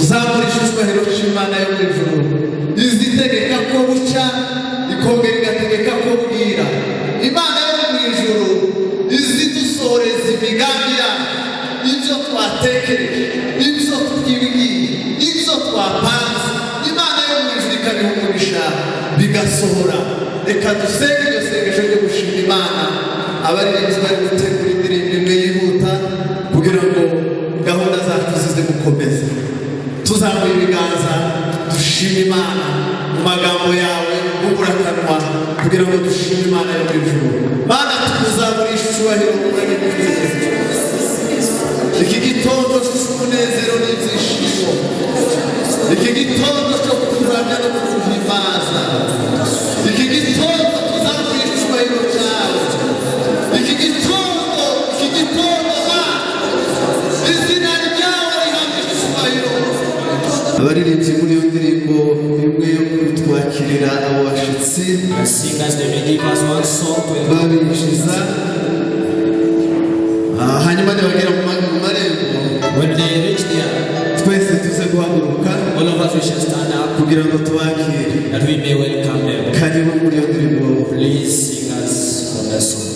tuzamurisha icyubahiro cy'Imana yo mu ijuru izitegeka ko bucya ikongera igategeka ko bwira. Imana yo mu ijuru izidusoreza imigambi yayo, ibyo twatekereje, ibyo twibwiye, ibyo twapanze. Imana yo mu ijuru ikabihumurisha bigasohora. Reka dusenge iryo sengesho ryo gushima Imana. Abaririmbyi bari gutegura indirimbo imwe yihuta kugira ngo gahunda zacu zize gukomeza. Tuzamuye ibiganza dushima Imana mu magambo yawe n'uburakanwa kugira ngo dushime Imana yo mu ijuru. Mana, tukuzamurisha icyubahiro mu mwanya w'Imana. Iki gitondo cy'umunezero n'ibyishimo, iki gitondo cyo kuramya no kuguhimbaza, iki gitondo tuzamurisha icyubahiro cyawe, iki gitondo izina ryawe rihabwa icyubahiro. Abaririmbyi muri iyo ndirimbo imwe yo kutwakirira abo bashyitsi babinjiza, hanyuma nibagera mu marembo twese tuze guhaguruka kugira ngo tubakire. Karibu muri iyo ndirimbo. Please sing us on that song.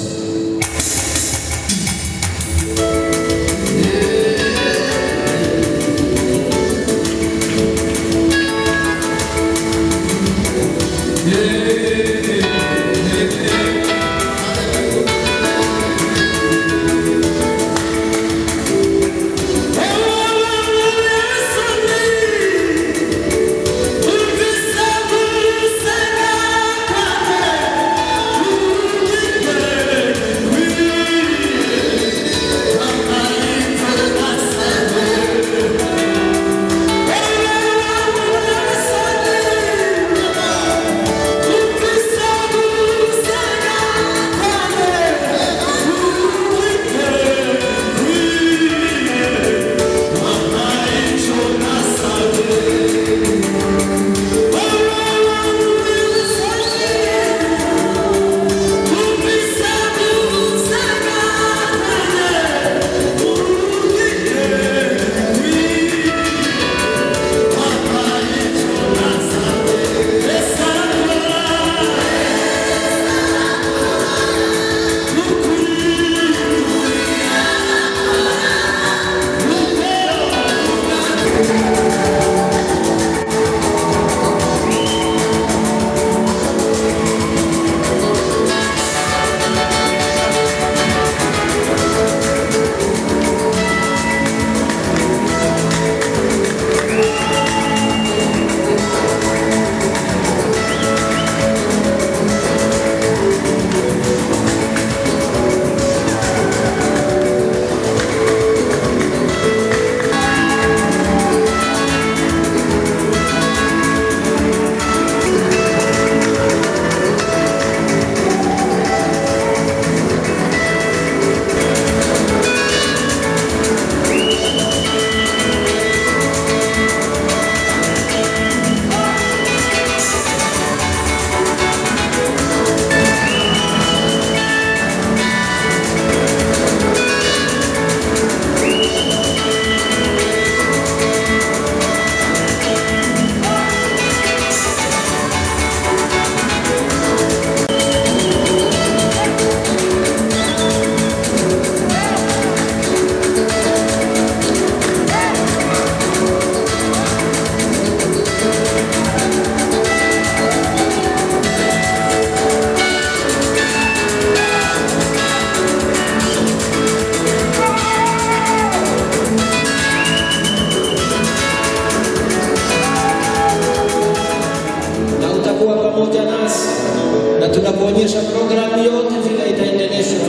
kuonyesha programu yote vile itaendeleshwa.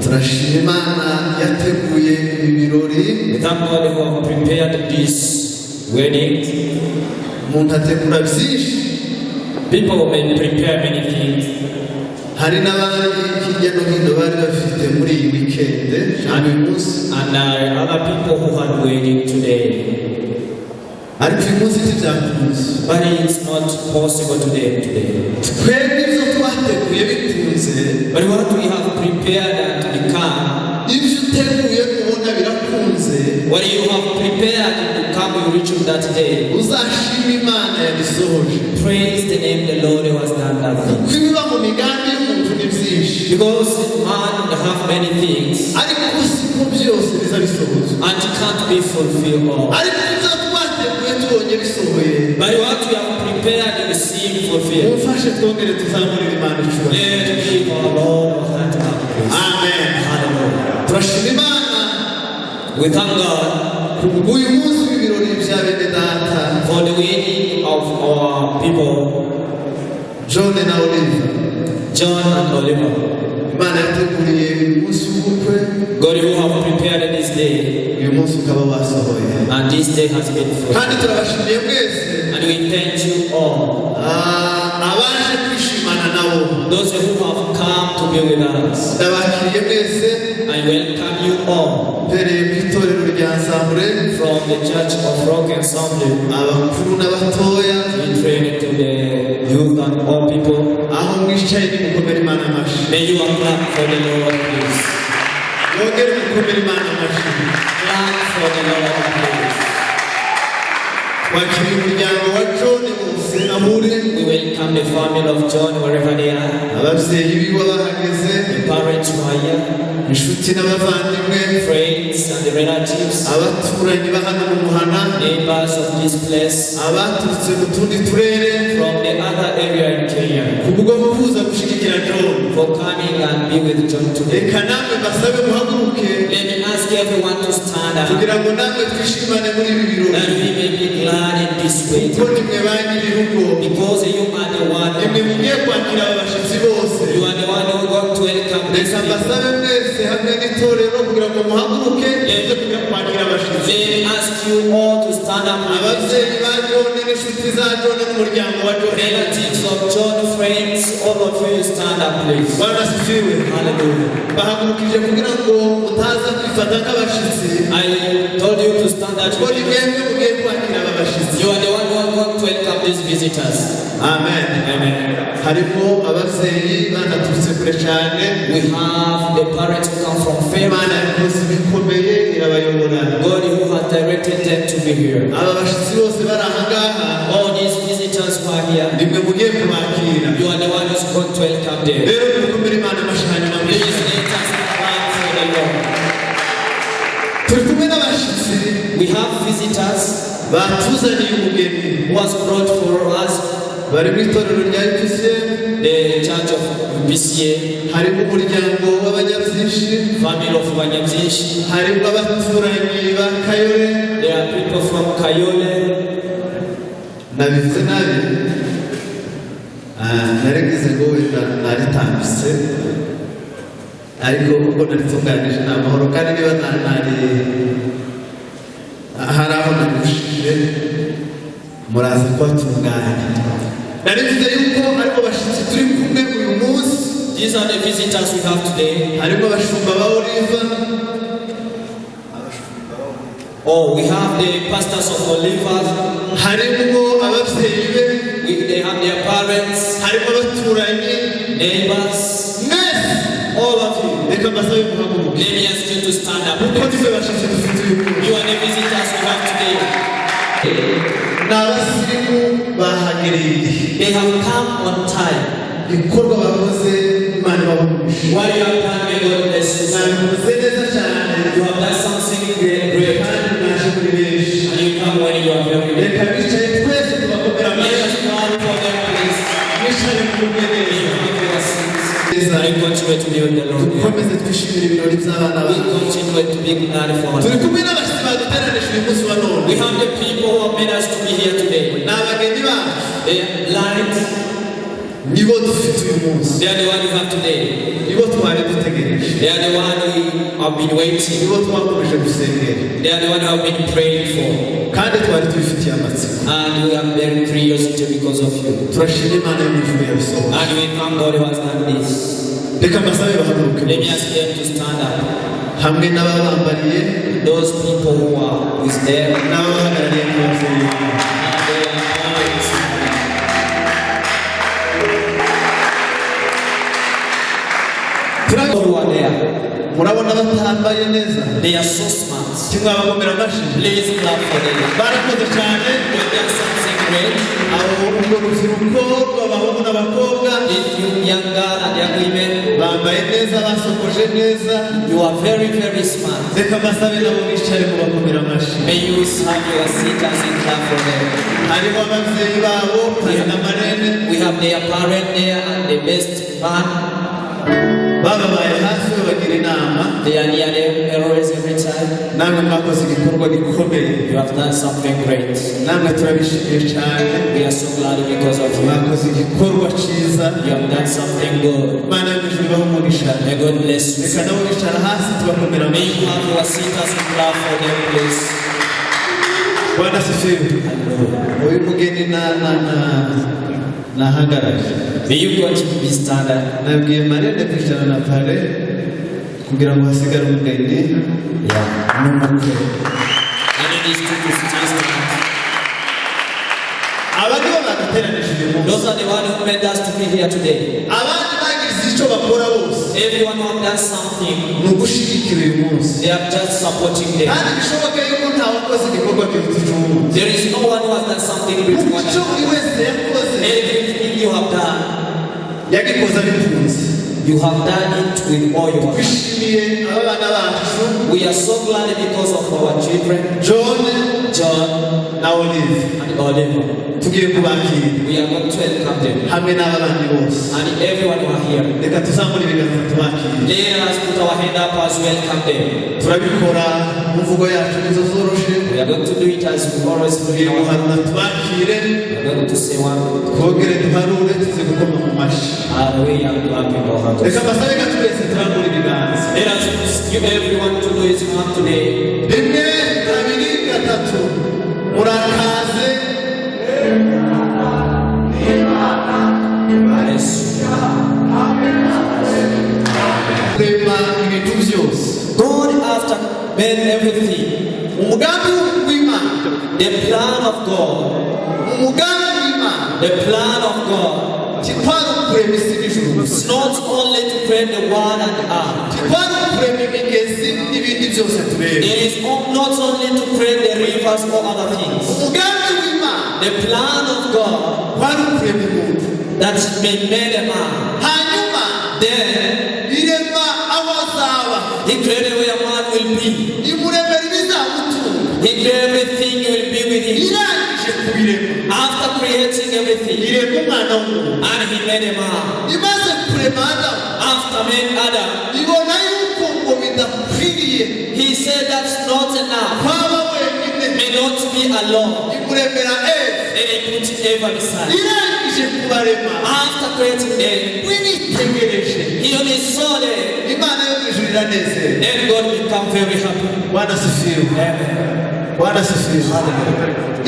Turashima Imana yateguye ibirori. Thank God who have prepared this wedding. Umuntu ategura byinshi. People may prepare many things. Hari n'abandi hirya no hino bari bafite muri iyi weekend and other people who are wedding today. Ariko uyu munsi ntibyakunze. But it's not possible today. Twebwe ibyo twateguye bikunze. But what we have prepared and become. Ibyo uteguye kubona birakunze. What you have prepared reaching that day, uzashima Imana yabisohoje. praise the name of the Lord who has done that thing. Kuko ibiba mu migambi y'umuntu ni byinshi, Because man have many things ariko siko byose biza bisohozwa. and it can't be fulfilled all. Ariko ibyo twateguye tubonye bisohoye, But what we have prepared and seen fulfilled. mufashe twongere tuzamurire Imana icyubahiro. Let give our Lord our hand up. Amen. Hallelujah. Turashima Imana We thank God uyu munsi w'ibirori bya bene data for the wedding of our people, John na Olive. John and Oliver. Imana yateguriye uyu munsi w'ubukwe, God who have prepared this day, uyu munsi ukaba wasohoye. and this day has been fulfilled. Kandi turabashimiye mwese And we thank you all, abaje kwishimana nabo. those who have come to be with us. Ndabakiriye mwese I welcome you all mpereye ku itorero rya Nzamure, from the Church of Rock Ensemble. abakuru n'abatoya, We train to the youth and all people. aho mwicaye nimukomere Imana amashyi. May you clap for the Lord, please. Mwongere mukomere Imana amashyi. Clap for the Lord, please. Wakiriye umuryango wa John wose aho uri, We welcome the family of John wherever they are, ababyeyi biwe bahageze, the parents who are here, inshuti n'abavandimwe, friends and the relatives, abaturanyi ba hano mu Muhana, neighbors of this place, abaturutse mu tundi turere from the other area in Kenya, kubwo kuza gushyigikira John. for coming and be with John today. Reka namwe basabe muhaguruke Let me ask everyone to stand up, kugira ngo namwe twishimane muri ibi birori, that we may be glad in this way, kuko nimwe ba nyir'urugo, because you are the one, nimwe mugiye kwakira aba bashyitsi bose. you are the one who got to welcome this Reka people. mbasabe mwese hamwe n'itorero kugira ngo muhaguruke muze kujya kwakira abashyitsi. Let me ask you all to stand up, Ababyeyi ba John n'inshuti za John n'umuryango wa John, relatives of John, friends, all of you stand up, please. Bwana asifiwe. Hallelujah. Bahagurukije kugira ngo mutaza kwifata nk'abashyitsi, I told you to stand up. kuko ni mwebwe mugiye kwakira aba bashyitsi. You are the one who are going to welcome these visitors. Amen. Amen. Harimo ababyeyi banaturutse kure cyane, We have the parents who come from faith. Imana yakoze ibikomeye irabayobora. God who has directed them to be here. Aba bashyitsi bose bari aha ngaha, All these visitors who are here, nimwe mugiye kubakira. you are the one who's going to welcome them. Rero mukomere Imana amashyi hanyuma Please mwese. let us clap for the Lord. Turi kumwe n'abashyitsi We have visitors batuzaniye umugeni, who has brought for us bari mu itorero rya UPCM, the church of BCA, harimo umuryango w'abanyabyinshi, family of Wanyamzishi. harimo abaturanyi ba Kayore. There are people from Kayole. Nabivuze nabi, naregeze ngo wenda naritambitse, ariko kuko naritunganije ni amahoro, kandi niba hari aho nagushije muraza kubatunganya. Narivuze yuko ariko bashyitsi turi kumwe uyu munsi, These are the visitors we have today. harimo abashumba ba Oliva, Oh, we have the pastors of Olivers. harimo ababyeyi be, They have their parents, harimo abaturanyi, neighbors, mwese all of you. reka mbasabe muhaguruke Let me ask you to stand up. kuko niwe bashyitsi dufite uyu munsi. You are the visitors we have today. Ni abasirimu bahagereye They have come on time. ibikorwa bakoze, Imana ibahumurije. While you are coming, God bless you. Nabikoze neza cyane, You have done something great, kandi mwaje muri benshi. and you come when you are very ready. Reka bicaye twese tubakomera Let amashyi, us clap for them, please. mwicaye mugubwe You neza. have your seats. And you continue to be with the Lord. Dukomeze twishimire ibirori by'abana We bacu. continue to be glad for Turi us. kumwe n'abashyitsi baduteranije uyu munsi wa none. We have the people who have made us to be here today. Ni abageni bacu, They are light. nibo dufite uyu munsi, They are the one we have today. nibo twari dutegereje, They are the one we have been waiting. nibo twakomeje gusengera, They are the one we have been praying for. kandi twari tubifitiye amatsiko. And we have very curiosity because of you. Turashima Imana yo mu ijuru yabisohoye. And we thank God who has done this. Reka mbasabe bahaguruke Let me bose, ask them to stand up. hamwe n'ababambariye Those people who are with them. n'ababahagarariye nk'ababyeyi. And their parents. Who are there? Murabona batambaye neza They are so smart. kimwabagomera amashyi Please clap for them. barakoze cyane They are something great. abo urwo rubyiruko rw'abahungu n'abakobwa If you young girl and young women, bambaye neza basokoje neza you are very, very smart. reka mbasabe nabo bicare mu bakomera amashyi May you have your seaters and clap for them. hariho ababyeyi babo hari na marene We have their parent there and the best man. bababaye hafi babagira inama They are near them always every time. namwe mwakoze igikorwa gikomeye You have done something great. namwe turabishimiye cyane We are so glad because of you. mwakoze igikorwa cyiza You have done something good. imana y'ijuru ibahe umugisha May God bless you. reka nabo bicara hasi tubakomera May amashyi you have your seaters and clap for them, please. bwana sifiwe Hallelujah. uyu mugeni nahagarare May you go to be standard. nabwiye marene kwicara na pare kugira ngo hasigare umugeni Yeah. n'umukwe I need these two to stay standing. aba nibo baduteranije uyu munsi Those are the ones who made us to be here today. abandi bagize icyo bakora bose Everyone who has done something, ni ugushyigikira uyu munsi they are just supporting them. kandi bishoboke yuko ntawakoze igikorwa kiruta icy'umunsi There is no one who has done something great kuko more icyo than buri wese yakoze everything you have done. yagikoze abikunze You have done it with all your heart. twishimiye abana bacu We are so glad because of our children, john John na olive and Oliver. tugiye kubakira We are going to welcome them hamwe n'abandi bose and everyone who are here. reka tuzamure ibiganza tubakire Let us put our hand up as welcome them. turabikora mu mvugo yacu nizo zoroshe We are going to do it as we always do tugiye in our heart. guharura tubakire We are going to say one twongere duharure tuze gukoma mu mashyi hallelujah and clapping our hands. reka mbasabe ka twese turambure ibiganza Let us give everyone to do his one today. rimwe kabiri gatatu murakaze Bless you. kurema ibintu byose God after made everything. umugambi w'imana The plan of God. umugambi w'imana The plan of God. tikwari ukurema isi n'ijuru gusa It's not only to create the world and the earth. tikwari ukurema imigezi n'ibindi byose tureba It is not only to create the rivers or other things. umugambi w'imana The plan of God kwari ukurema umuntu that may made a man. hanyuma Then irema aho azaba he created where a man will be. imuremera ibizamutunga He created everything will be with him. irangije kubirema After creating everything, irema umwana w'umuntu and he made a man. imaze kurema adamu After made Adam, ibona yuko ngo bidakwiriye he said that's not enough. kwaba wenyine May not be alone. imuremera eva Then he put Eva beside. irangije kubarema After creating them, winitegereje he only saw them. imana yo mu ijuru iranezerewe Then God become very happy. bwana sifiwe Amen. bwana sifiwe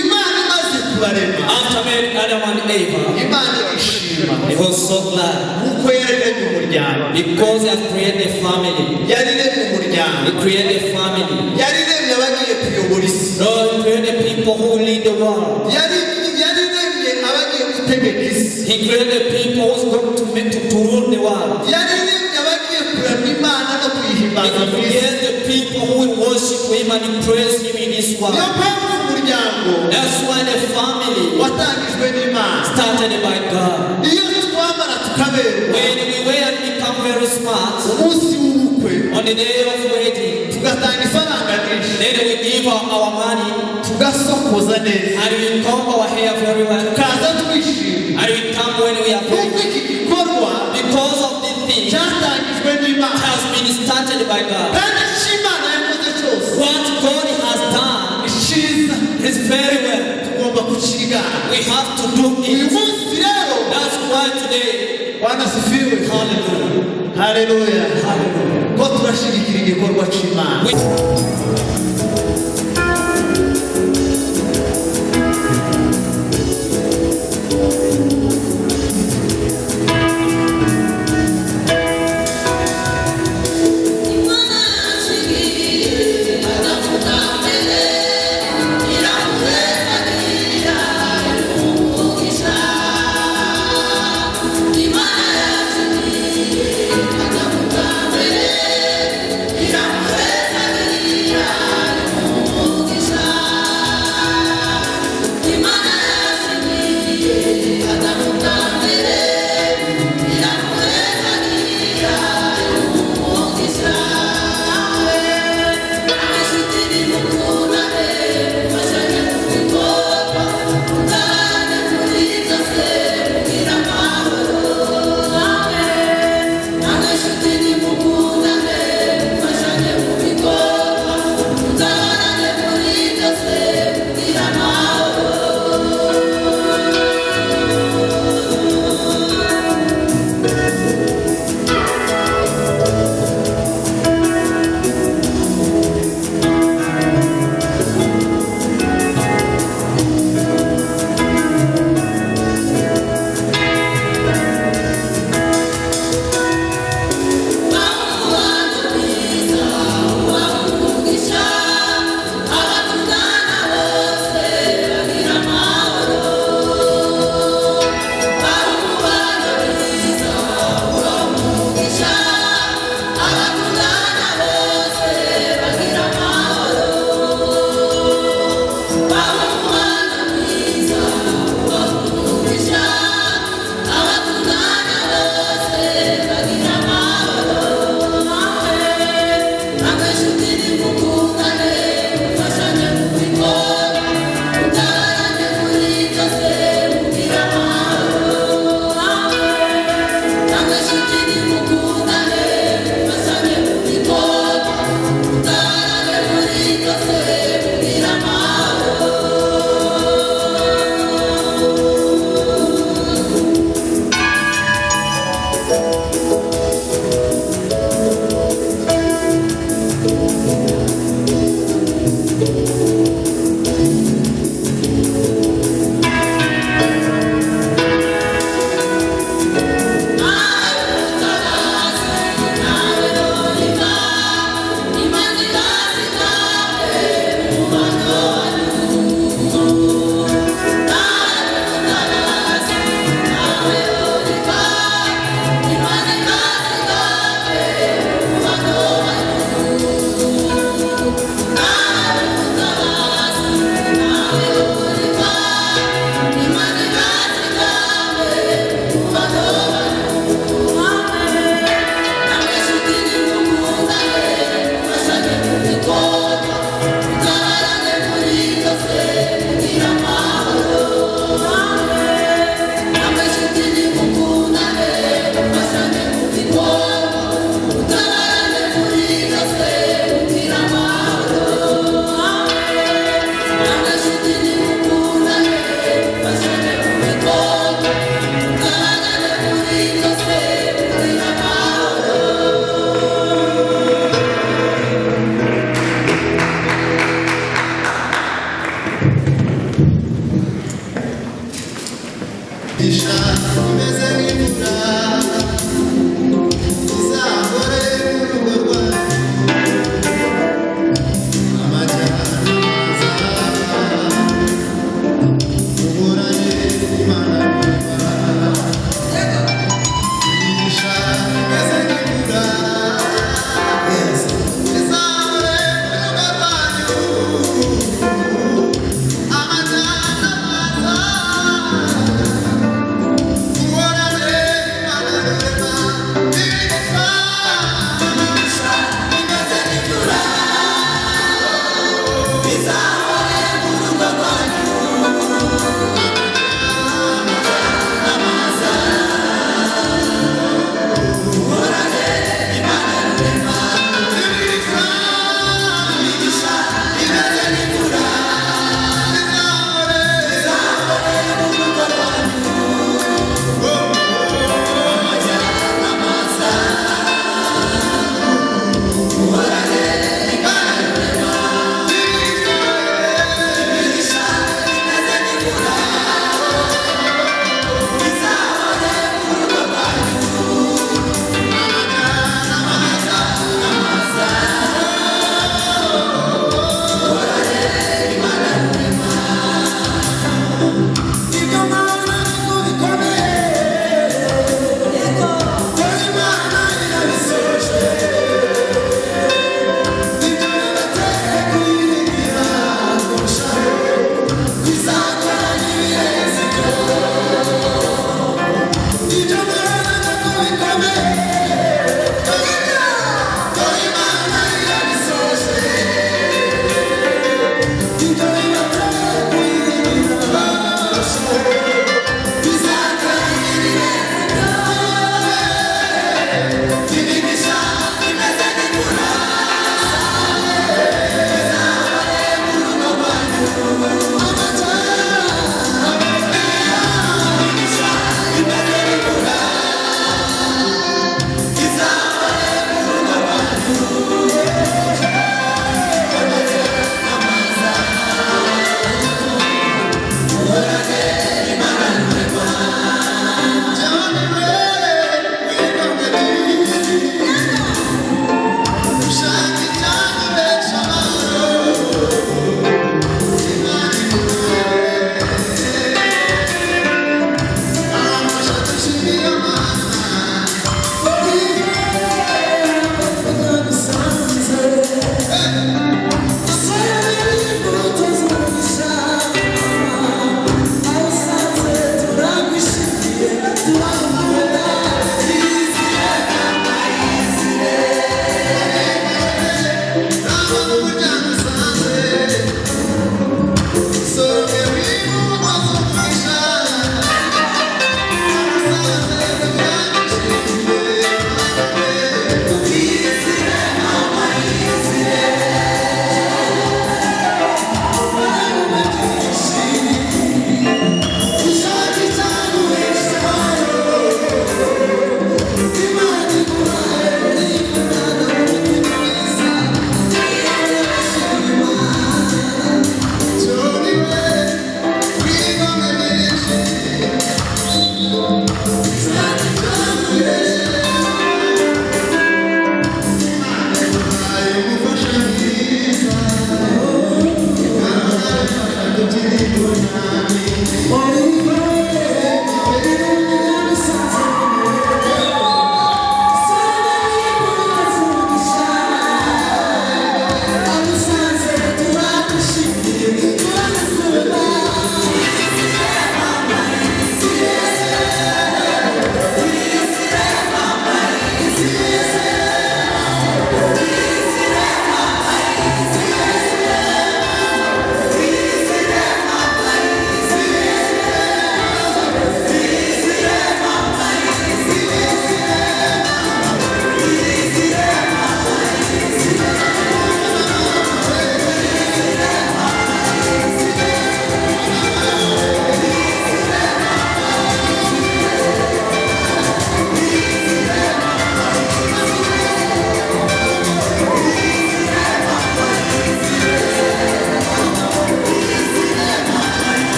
imana imaze kubarema After made Adam and Eva, imana ishima he was so glad kuko yaremye umuryango because he has created a family. yariremye umuryango He created a family. yariremye abagiye kuyobora isi God created people who lead the world. yariremye abagiye gutegeka isi He created people who's going to rule the world. yariremye abagiye kuramya imana no He kuyihimbaza mu isi created the people who will worship Him and praise Him in this world. niyo mpamvu umuryango That's why the family watangijwe n'imana started by God. iyo twambara tukaberwa When we were and become very smart umunsi w'ubukwe on the day of wedding, tugatanga ifaranga nyinshi then we give our money tugasokoza neza and we comb our hair very well. tukaza twishimye And we come when we are kuko ready. iki gikorwa Because of this thing cyatangijwe n'imana has been started by God. kandi icyo imana yakoze cyose What God has done ni cyiza is very well. tugomba kukigana We have to do uyu it. munsi rero That's why today, bwana sifiwe hallelujah, haleluya hallelujah. ko turashyigikira igikorwa cy'imana We Imana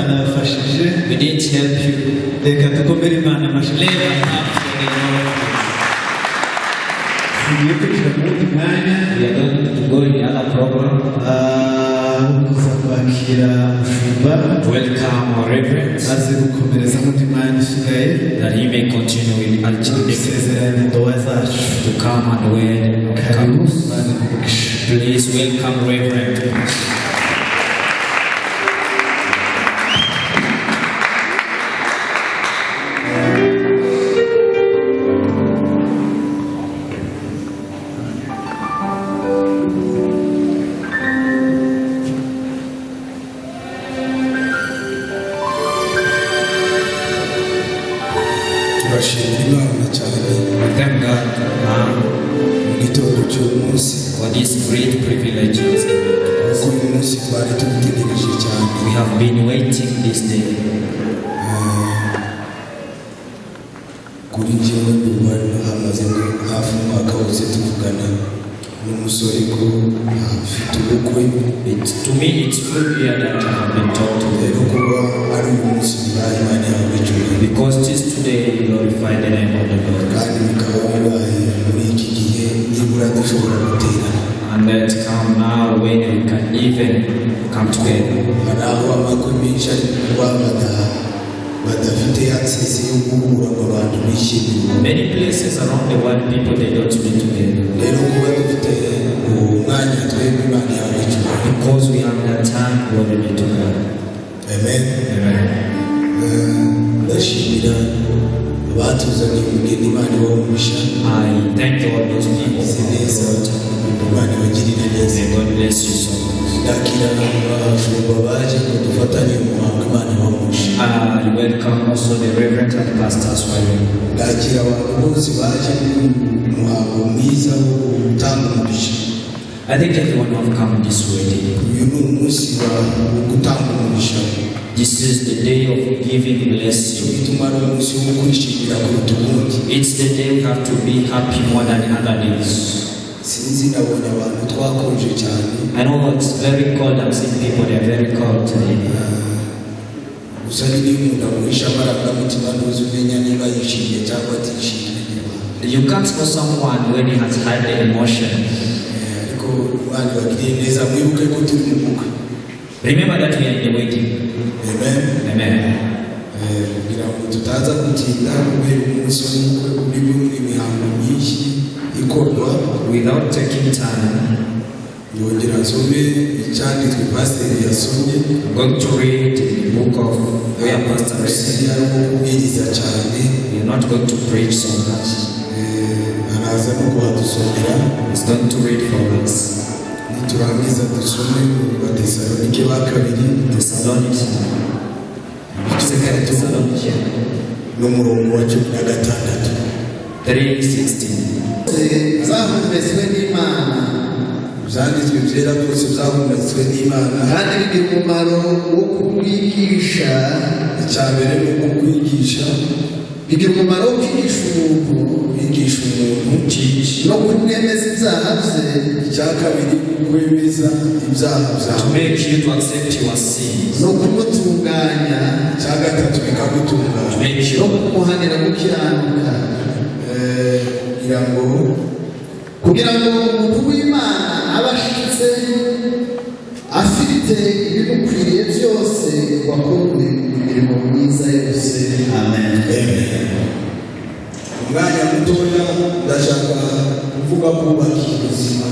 tutanabafashije we didn't help you. reka dukomere Imana amashyi Let us have for the Lord. tugiye kwinjira mu wundi mwanya We are going to go in the other program. kuza kwakira umushumba Welcome our reverends, aze gukomereza mu wundi mwanya usigaye that he may continue with until the gusezeranya indowa zacu to come and wed. karibu maze kuvugisha. Please welcome Reverend. turashimira Imana cyane We thank God mu gitondo cy'umunsi for this great privileges. kuko uyu munsi twari tubitegereje cyane. We have been waiting this day. Kuri njyewe ubu hamaze hafi umwaka wose tuvugana n'umusore ko afite ubukwe. To me, it's good here that I have been talked to. rero kuba ari uyu munsi bibaye Imana yawe icyubahiro, Because this today we glorify the name of the Lord. kandi bikaba bibaye muri iki gihe nibura dushobora guterana. And let's come now when we can even come together. hari aho amakwe menshi ari kuba badafite access yo guhura ngo abantu bishimire. Many places around the world, people they don't meet together. rero kuba dufite umwanya twebwe Imana yawe icyubahiro. Because we have that time, glory be to God. Amen. Amen. ndashimira abatuzaniye umugeni Imana ibahumisha. I thank all those people si who neza brought. Imana ibagirire neza. May God bless you so much. ndakira abashumba baje ngo dufatanye umuhango Imana ibahumisha. I welcome also the Reverend and Pastors for you. ndakira abantu bose baje mu muhango mwiza wo gutanga umugisha. I think everyone have come this wedding. uyu ni umunsi wo gutanga umugisha. This is the day of giving blessing. bituma ari umunsi wo kwishimira kuruta ubundi. It's the day we have to be happy more than other days. sinzi nabonye abantu twakonje cyane. I know it's very cold. I'm seeing people, they're very cold today. gusa niba umuntu amuhisha amarangamutima ntuzi umenya niba yishimye cyangwa atishimye. You can't know someone when he has had the emotion. ariko Imana ibagiriye neza, mwibuke ko turi mu bukwe. Remember that we are in the waiting. Amen. Amen. kugira ngo tutaza gutinda kubera umunsi w'ubukwe urimo imihango myinshi ikorwa. Without taking time, yongera nsome icyanditswe pasiteri yasomye. I'm going to read the book of where Pastor read. arimo kubwiriza cyane. We are not going to preach so much. araza no kuhadusomera. He's going to read for us. niturangiza dusome mu Batesalonike ba kabiri Thessalonians. Second Thessalonians n'umurongo wa 16. 3:16. zahumetswe n'Imana ibyanditswe byera byose byahumetswe n'Imana, kandi bigira umumaro wo kumwigisha. icya mbere ni ukukwigisha, bigira umumaro wo kwigisha umuntu kwigisha umuntu no kumwemeza ibyaha bye. icya kabiri kwemeza ibyaha To byawe, make you to accept your sins. no kumutunganya icya gatatu To bikagutunganya. make no you kumuhanira gukiranuka, kugira ngo kugira ngo umuntu w'Imana abe ashitse afite ibimukwiriye byose, wakorwe imirimo myiza yose. Amen. umwanya mutoya ndashaka kuvuga kubaka ubuzima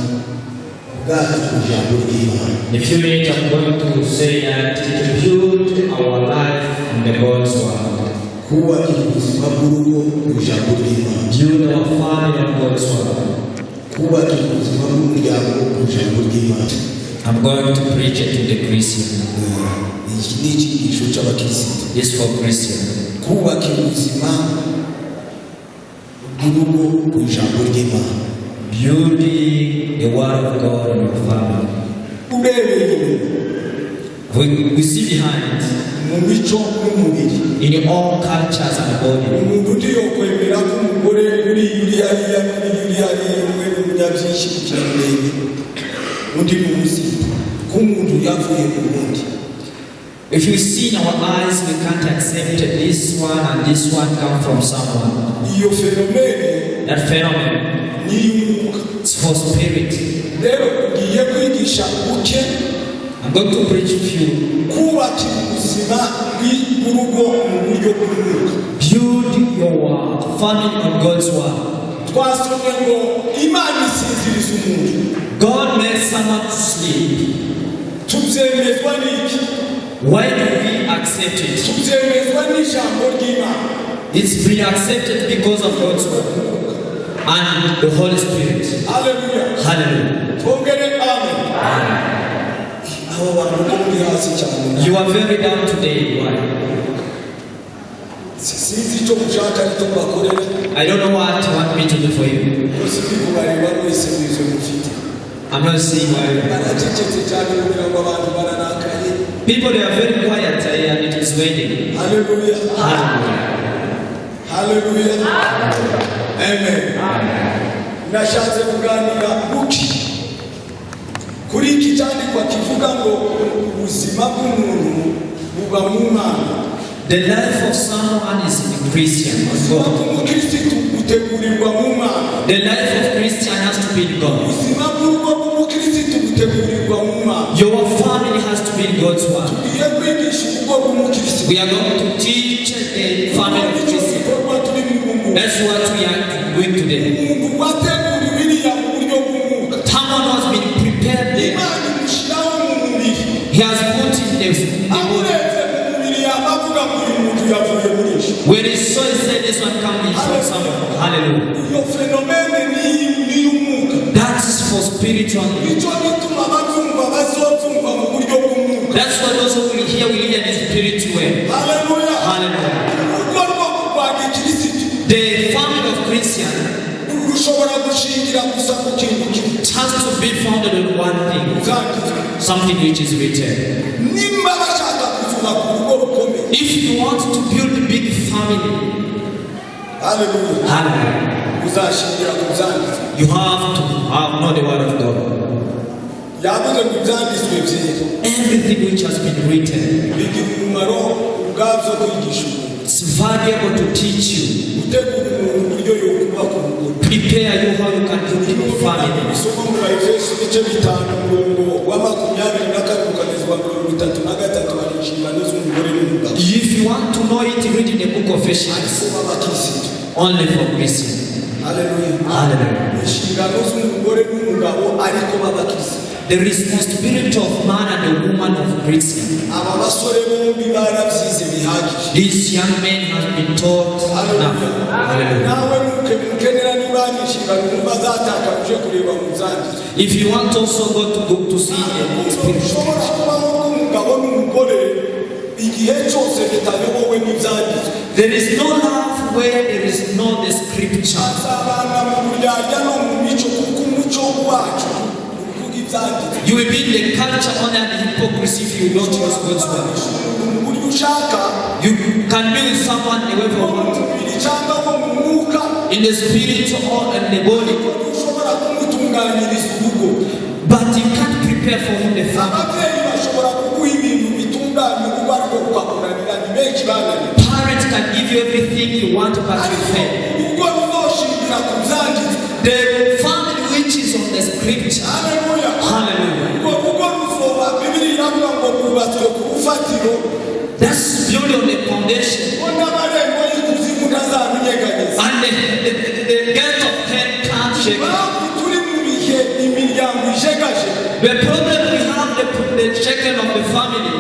bwacu ku ijambo ry'Imana. In a few minutes, I'm going to say that to build our life on the God's word. kubaka ubuzima bw'urugo ku ijambo ry'Imana. Build our family on God's word. kubaka ubuzima bw'umuryango ku ijambo ry'Imana. I'm going to preach it to the Christian. iki ni icyigisho cy'abakirisitu. It's for Christian. kubaka ubuzima bw'urugo ku ijambo ry'Imana. Building the word of God in your family. urebeye We see behind mu mico n'umubiri, in all cultures and body. umuntu ntiyokwemera ko umugore uri hariya umwe n'umunyabyinshi ku kirenge, undi ni umuzima, ko umuntu yavuye mu wundi. If you see in our eyes, we can't accept this one and this one come from someone. iyo fenomene That phenomenon ni iy'umwuka. is for spirit. rero ngiye kwigisha buke I'm going to preach to you. kubakira ubuzima bw'urugo mu buryo bw'umwuka. Build your family on God's word. twasomye ngo imana isinziriza umuntu. God made someone to sleep. tubyemezwa n'iki? Why do we accept it? tubyemezwa n'ijambo ry'imana. It's been accepted because of God's word and the Holy Spirit. Haleluya. Hallelujah. twongere amen. abo bantu bo muri hasi cyane. You are very down today. Why? sinzi icyo mushaka n'icyo mbakorera. I don't know what you want me to do for you. gusa ndi kubareba mwese mwizo mufite. I'm not seeing why. baracecetse cyane kugira ngo abantu baranakaye. People, they are very quiet and it is waiting. Haleluya. Hallelujah. Haleluya. Amen. nashatse kuganira buki kuri iki cyandikwa kivuga ngo ubuzima bw'umuntu buba mu Mana. The life of someone is a Christian. ubuzima bw'umukirisitu butegurirwa mu Mana. The life of Christian has to be in God. ubuzima bw'urugo bw'umukirisitu butegurirwa mu Mana. Your family has to be in God's word. tugiye kwigisha urugo rw'umukirisitu. We are going to teach the family of Christian. igikorwa turi mu bungu. That's what we are doing today. umuntu wateguriwe iriya mu buryo bw'umwuka. Someone has been prepared there. imana imushyiraho mu mubiri. He has put in the body. amurenze mu mubiri yabavuga ngo uyu muntu yavuye muri iki. When he saw, he said, this one coming from someone. Hallelujah. iyo fenomene ni iy'umwuka. That is for spiritual. nicyo gituma abatumva bazotumva mu buryo bw'umwuka. That's why those who will hear in the spiritual. haleluya. Hallelujah. urugo rwo kurwanya kirisitu The family of Christian rushobora gushingira gusa ku kintu kimwe. has to be founded on one thing, byanditswe. something which is written. nimba bashaka kuzubaka urugo rukomeye. If you want to build a big family, haleluya. hallelujah, uzashingira ku byanditswe. you have to know the word of God. yavuze ngo ibyanditswe byera Everything which has been written, bigira umumaro ubwabyo kwigisha umuntu. it's valuable to teach you, gutegura umuntu uburyo yokubaka urugo. prepare you how you can build a family. isomo mu Efeso igice 5 umurongo wa 22 kugeza wa 33 hari inshingano z'umugore n'umugabo. If you want to know it, read in the book of Ephesians, kuba abakirisitu. only for Christians. haleluya. Hallelujah. inshingano z'umugore n'umugabo ariko b'abakirisitu. There is the spirit of man and the woman of Christian. aba basore bombi barabyize bihagije. This young man has been taught enough. Hallelujah. nawe mukenera niba hari inshingano numva zataka uje kureba mu byanditswe. If you want also go to see the spirit, ushobora kubaho n'umugabo n'umugore igihe cyose bitayobowe n'ibyanditswe. there is no love where there is no the scripture. azabana mu buryarya no mu mico kuko umuco wacu uvuga ibyanditswe. You will be in the culture only and the hypocrisy if you don't use God's word. mu buryo ushaka You can be with someone away wo from mu God, mubiri cyangwa wo mu mwuka in the spirit or in the body, ushobora kumutunganyiriza urugo. but you can't prepare for him the family. ababyeyi bashobora kuguha ibintu bitunganya urugo ariko rukakunanira. ni benshi bananiwe. Parents can give you everything you want, but you fail. urugo ruzoshingira ku byanditswe. The family which is on the scripture, haleluya. hallelujah, urwo rugo ruzoba bibiri iravuga ngo rwubatswe ku rufatiro. that's built on the foundation, ngo n'amarembo y'ikuzimu ntazabinyeganyeza. and the gate of hell can't shake it. impamvu turi mu bihe imiryango ijegajega The problem we have, the shaking of the family,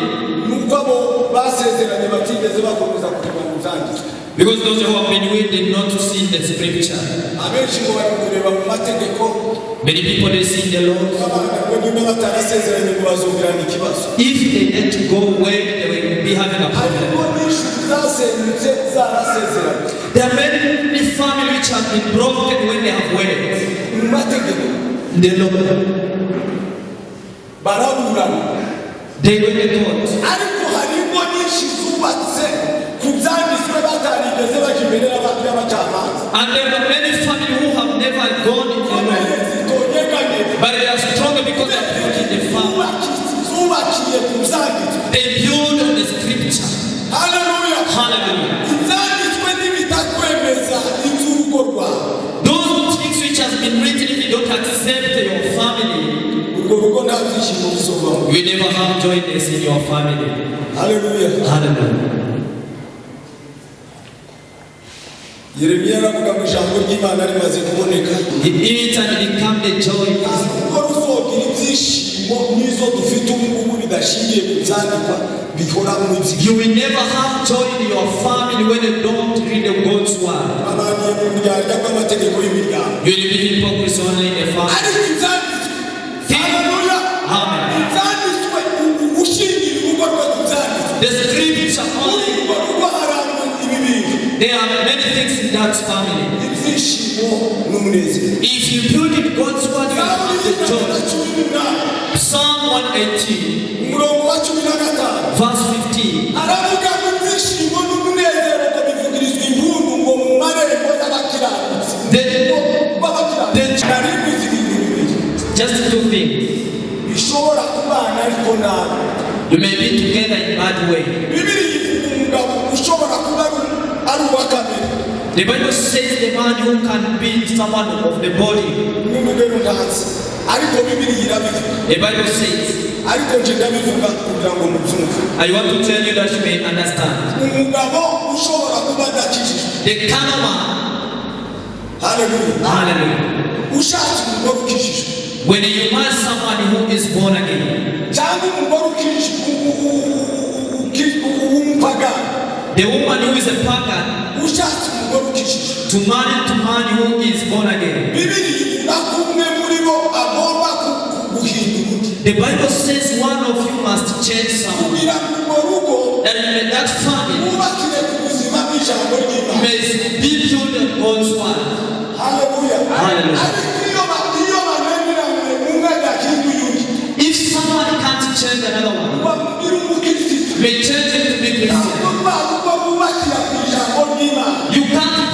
nuko abo basezeranye batigeze bakomeza kureba mu byanditswe. because those who have been with did not see the scripture. abenshi ngo bari kureba mu mategeko. Many people they see the law. abana ngo niba batarasezeranye ngo bazongirana ikibazo. If they let to go away, they will be having a ariko problem. n'inshuti zasenyutse zarasezeranye There are many families which have been broken when they have wedded. mu mategeko. The law, baraburana. they went to court. ariko hari ingo nyinshi zubatse ku byanditswe batarigeze bajya imbere y'abacamanza. And there are many families who have never gone in the law, zitonyeganyega. but they are stronger because they are built in the family. zubakiye ku byanditswe. They build on the kizovamo. You will never have joyness in your family. Haleluya. Hallelujah. Yeremiya aravuga ngo ijambo ry'Imana rimaze kuboneka. It instantly became the joy. Ubwo ruzogira ibyishimo n'izo dufite ubu bidashingiye ku byandikwa bikora mu nzira. You will never have joy in your family when you don't read the God's word. Abandi mu byarya kw'amategeko y'imiryango. You will be hypocrites only in the family. Ariko ibyanditswe. Haleluya. Amen. Ibyanditswe ushingiye urugo rwa ibyanditswe. The scripture only. Urugo harangwa ibibiri. There are many things in that family. Ibyishimo n'umunezero. If you build in God's word, you have the joy. Psalm 118, umurongo wa 15 verse 15. aravuga ngo ibyishimo n'umunezero ngo bivugirizwa impundu ngo mu marembo y'abakiranutsi. Just two things. Bishobora kubana ariko nabi. You may be together in bad way. Bibiri ivuga umugabo ushobora kuba ari uwa kamere. The Bible says the man who can be someone of the body. N'umugero ntazi ariko Bibiri irabivuga. The Bible says, ariko nje ndabivuga kugira ngo mubyumve. I want to tell you that you may understand. Umugabo ushobora kuba adakijijwe. The carnal man. Hallelujah. Hallelujah. Ushatse umugabo ukijijwe. When you marry someone who is born again, cyangwa umugabo ukijijwe umupagani. the woman who is a pagan, ushatse umugabo ukijijwe. to marry to man who is born again. Bibiri ivuga ko umwe muri bo agomba guhindura undi. The Bible says one of you must change someone. kugira ngo urugo And in that family wubakire ku buzima bw'ijambo ry'Imana. may be built on God's word. Haleluya. Hallelujah. ariko iyo banemeranywe umwe agahinduye undi. If someone can't change another one, wabwira umukirisitu. may change him to be Christian. urugo wubakira ku ijambo ry'Imana. You can't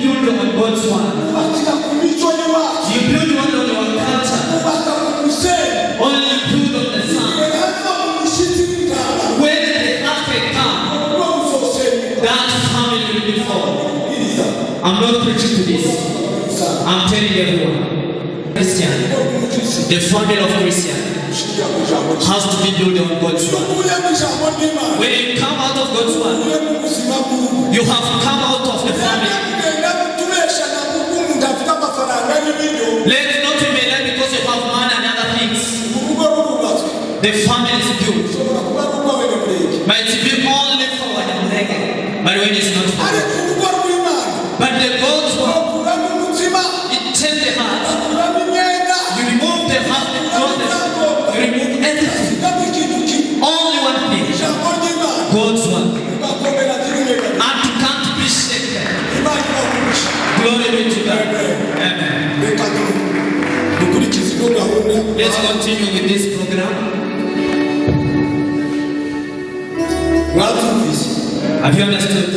build on God's word. wubakira ku mico y'iwacu. You build one on your culture. wubaka ku musenyi. Only you build on the sun. When the earthquake comes, that family will be fallen. I'm not preaching to this. I'm telling everyone. Christian, the family of Christian has to be built on God's word. When you come out of God's word, you have come out of the family. Let's not be mad because you have money and other things. The family is built. Might be only for one leg, but when it's not for God. But the God's word, it changes the heart. You remove the heart, the clothes, you remove everything. Only one thing, God's word. And it can't be shaken. Glory be to God. Amen. Let's continue with this program. Have you understood?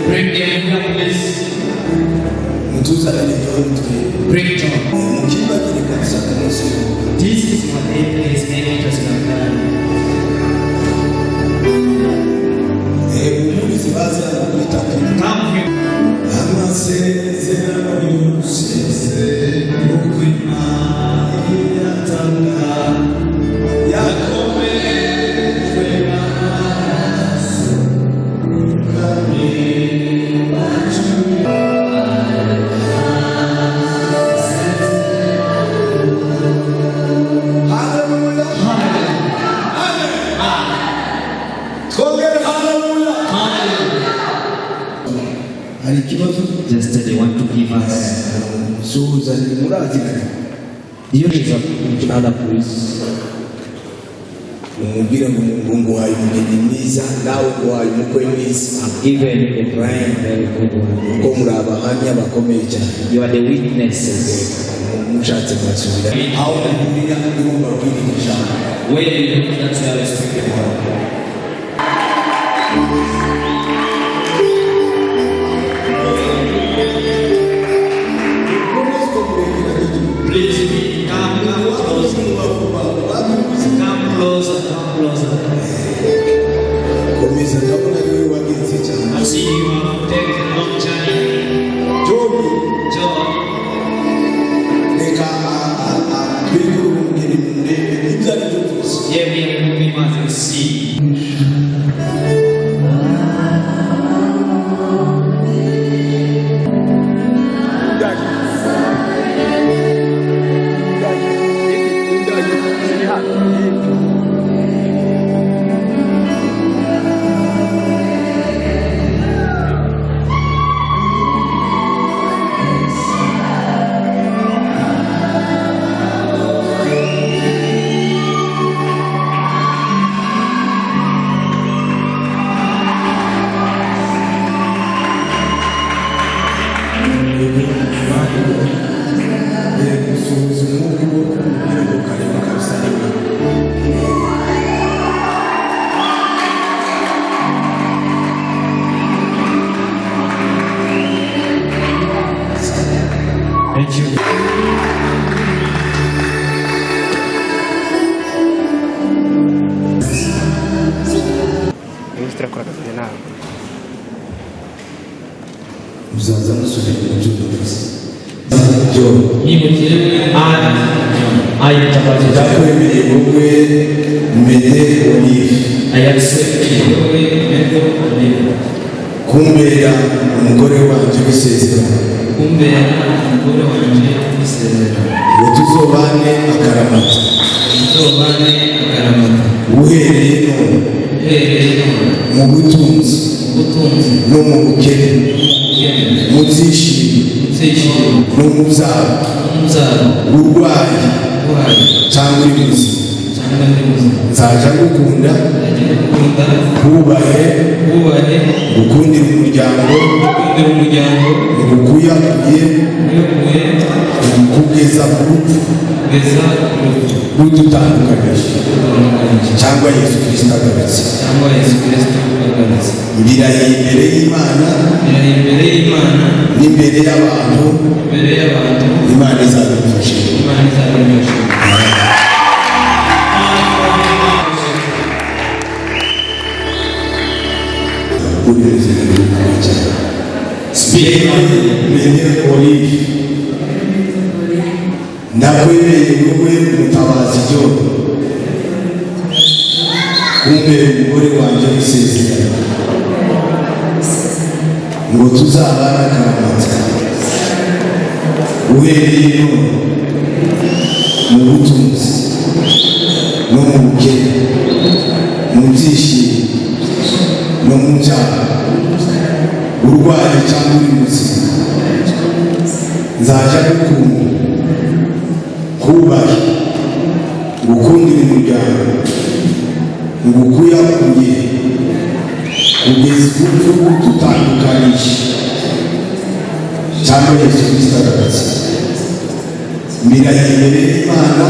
Bring them here, please. Bring John. This is what they place maybe just like that. Come here. Just they want to give us. You raise up another priest. umubwire ngo Mungu wayo umugeni mwiza nawe wayo umukwe mwiza. Even the bride very good one. Uko muri abahamya bakomeye cyane. You are the witnesses. Mushatse kwasubira aho mubwira ngomba kubwira ijambo. Where you look, that's where I speak the word. Please come closer. Come closer. I see you have taken a long journey. John, every moving man will see. Thank you. Mostra com a catena. Uzaza musubira mu by'ubuvuzi. Ndakwemereye wowe Mede Olive kumbera umugore wanjye w'isezerano ngo tuzobane akaramata uhereye none mu butunzi no mu bukene mu byishimo no mu byago urwaye cyangwa uri muzima nzaja gukunda wubahe gukundira umuryango ngukuyakuye kugeza ku rupfu rudutandukanije cyangwa Yesu Kristo agarutse mbirahiye imbere y'Imana n'imbere y'abantu Imana izabifasha. Mede Olive ndakwemereye wowe Mutabazi John kumbera umugore wanjye w'isezerano ngo tuzabane akaramata uhereye none mu butunzi no mu bukene mu byishimo no mu byaha urwaye cyangwa uri muzima nzaja gukunda kubaha gukundira umuryango ngukuyakuye kugeza urupfu rudutandukanije cyangwa Yesu Kristo agarutse mbirahiye imbere y'Imana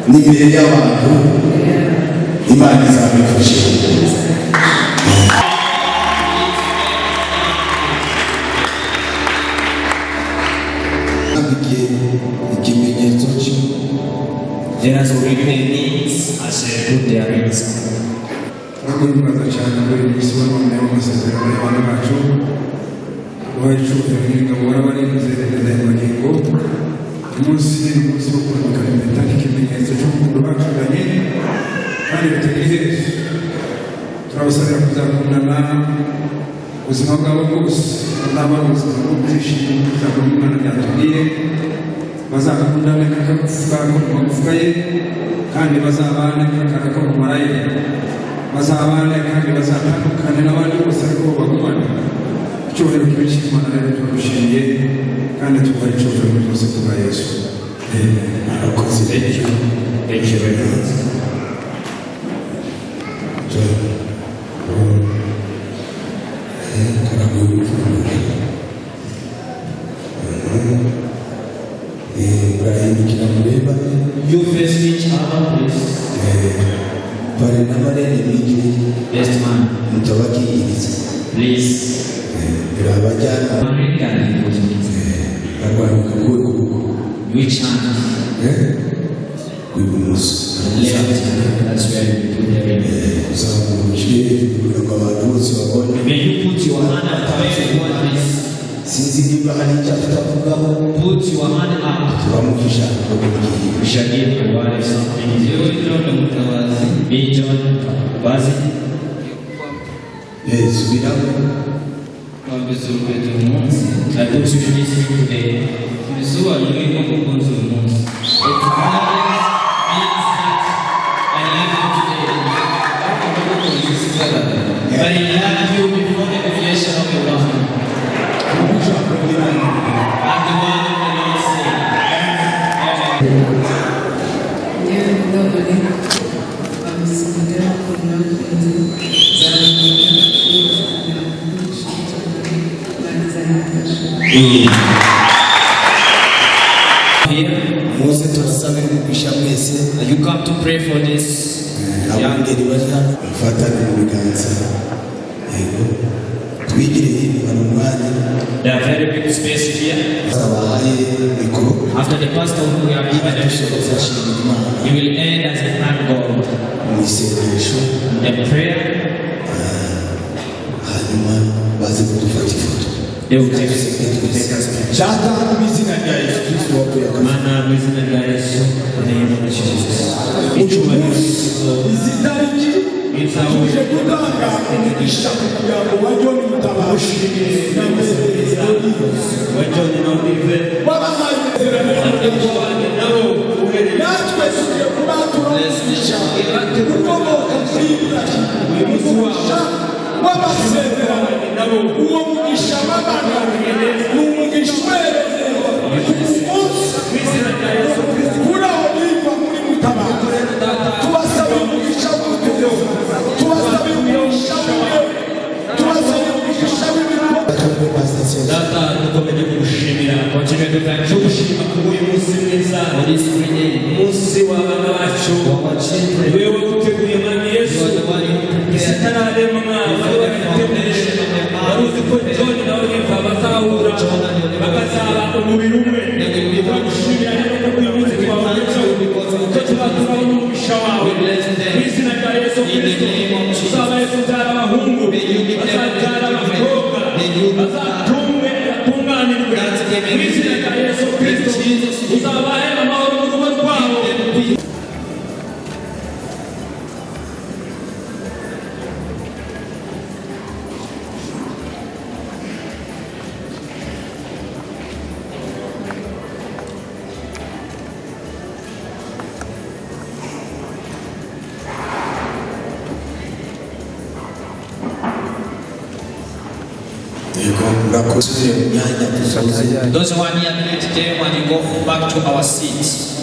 n'imbere y'abantu Imana izabifasha. Ikimenyetso cyo There has already been needs as they put their rings. Nakumbuka cyane muri Yesu w'Imana y'amasezerano y'abana bacu wayicuye ngo warabarinze n'amagingo umunsi wo kwandika impeta n'ikimenyetso cy'urukundo bacuranye kandi bitagiherezo turabasabira kuzakundana ubuzima bwabo bwose bazaba ubuzima bwo kwishima kuzakora Imana byatubwiye bazakundane kakagufuka ko mu magufa ye kandi bazabane kakara ko mu mara ye bazabane kandi bazatandukane n'abandi bose ariko bagumane icyubahiro cyinshi Imana rero turagushimiye kandi tubaha icyubahiro cyose kubwa Yesu. arakoze. Thank you very much. urahindukira mureba You face each other, please. pare n'amarene b'igi Best man, mutabakiriza please. birabajyana barwaruka kuwe kuboko Which hand? kw'ibumoso Left. That's where you put the ring. uzamuruje kugira ngo abantu bose babone. May you put your hand up to everyone, please. sinzi niba hari icyo afite avugaho Put your hand up. turamugisha We shall give the word something. Me, John, Bazi. Yes, we have. I put you listening today. So are you going to go to the moon? It's marvelous means that I love you today. But I love you before the creation of the world. I'm the one of the Lord saying, Mose turasaba umugisha mwese you come to pray for this abungeri bari hano bafatane mu biganza yego twigire hino mu mwanya there are very big space here. abahaye mikoro After the pastor who we are given the show, azashimira Imana you will end as a thank God. mu isengesho The prayer, hanyuma baze kudufata ifoto they will take us picture. data mu izina rya Yesu Kristo wavuye Mana wizina rya Yesu, in the name of Jesus. izi tariki tuje gutanga umugisha kugira ngo bajye mutabashi wabahaye natwe tugiye kubatura umugisha ukomoka kuri Ibrahim umugisha w'amasezerano uwo mugisha w'abana ni umugisha ubereyeho kuraho niva muri mutabazi tubasaba umugisha w'ubutunzi tubasaba umugisha Data, dukomeje kugushimira. Continue to thank you. Gushima kuba uyu munsi mwiza. For this great day. Umunsi w'abana bacu. Wewe uteguye Mwami Yesu. Isitararema Mwami. Wari uzi ko John nawe Eva bazahura bakazaba umubiri umwe. Turagushimira rero ko uyu munsi twabonetse ko tuba turabona umugisha wawe. Mu izina rya Yesu Kristo. Uzaba Yesu ubyara abahungu. Azabyara abakobwa. Azatunge atunganirwe. Mu izina rya Yesu Kristo. Uzabahe amahoro mu rugo rwabo. Those who are here today, when you go back to our seats.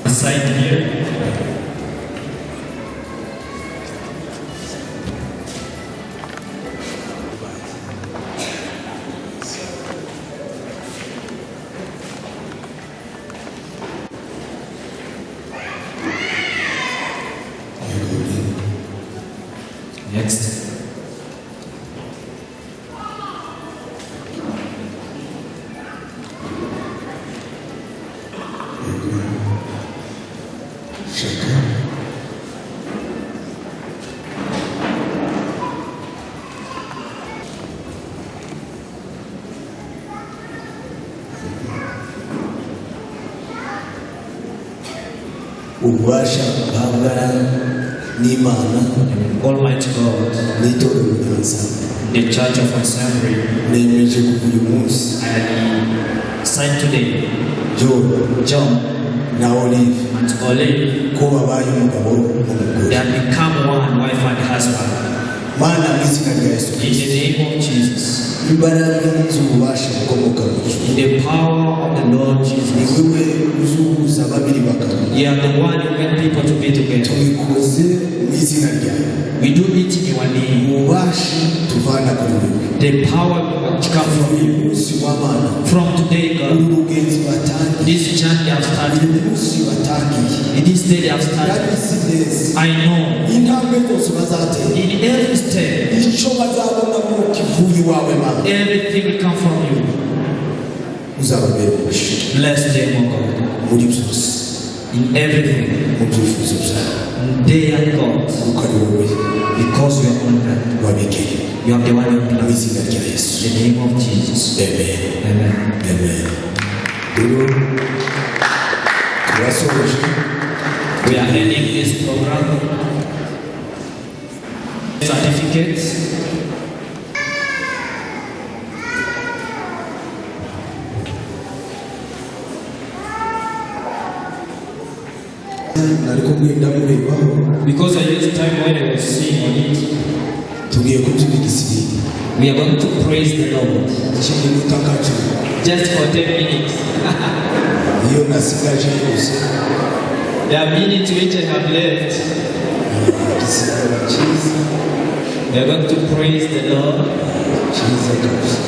Side here. Next. ububasha buhabwa n'Imana Almighty God, n'itorero ryaza the Church of Assembly, nemeje kuva uyu munsi and signed today, John na Olive and Olive, ko babaye umugabo n'umugore they have become one, wife and husband. Mana mu izina rya Yesu In the name of Jesus, imbaraga z'ububasha bukomoka mu ijuru in the power of the Lord ni Jesus, wewe uzuhuza babiri bakaba you are the one who made people to be together. tubikoze mu izina ryawe We do it in your name. ububasha tuvana kuri wewe The power which comes from uyu you. munsi w'Imana From today, God, uru rugenzi batangiye This journey I've started. umunsi watangiye In this day I've started. yabizi neza I know intambwe zose bazatera in every step, icyo bazabonamo kivuye iwawe mana everything will come from you. uzababera umugisha Bless them, O God. muri byose In everything. mu byifuzo byawe They are God. kuko ari wowe Because you are on that. wabigeye You are the one who mu plans. izina rya yesu In the name of Jesus. amen Amen. amen rero turasoje We are ending this program. Certificates. ariko mwenda murebaho Because I used time when I was seeing on it. tugiye kubyina igisirikare We are going to praise the Lord. ikiminota kacu Just for 10 minutes. iyo nasigaje yose There are minutes which I have left. igisigara cyiza We are going to praise the Lord. cyiza kabisa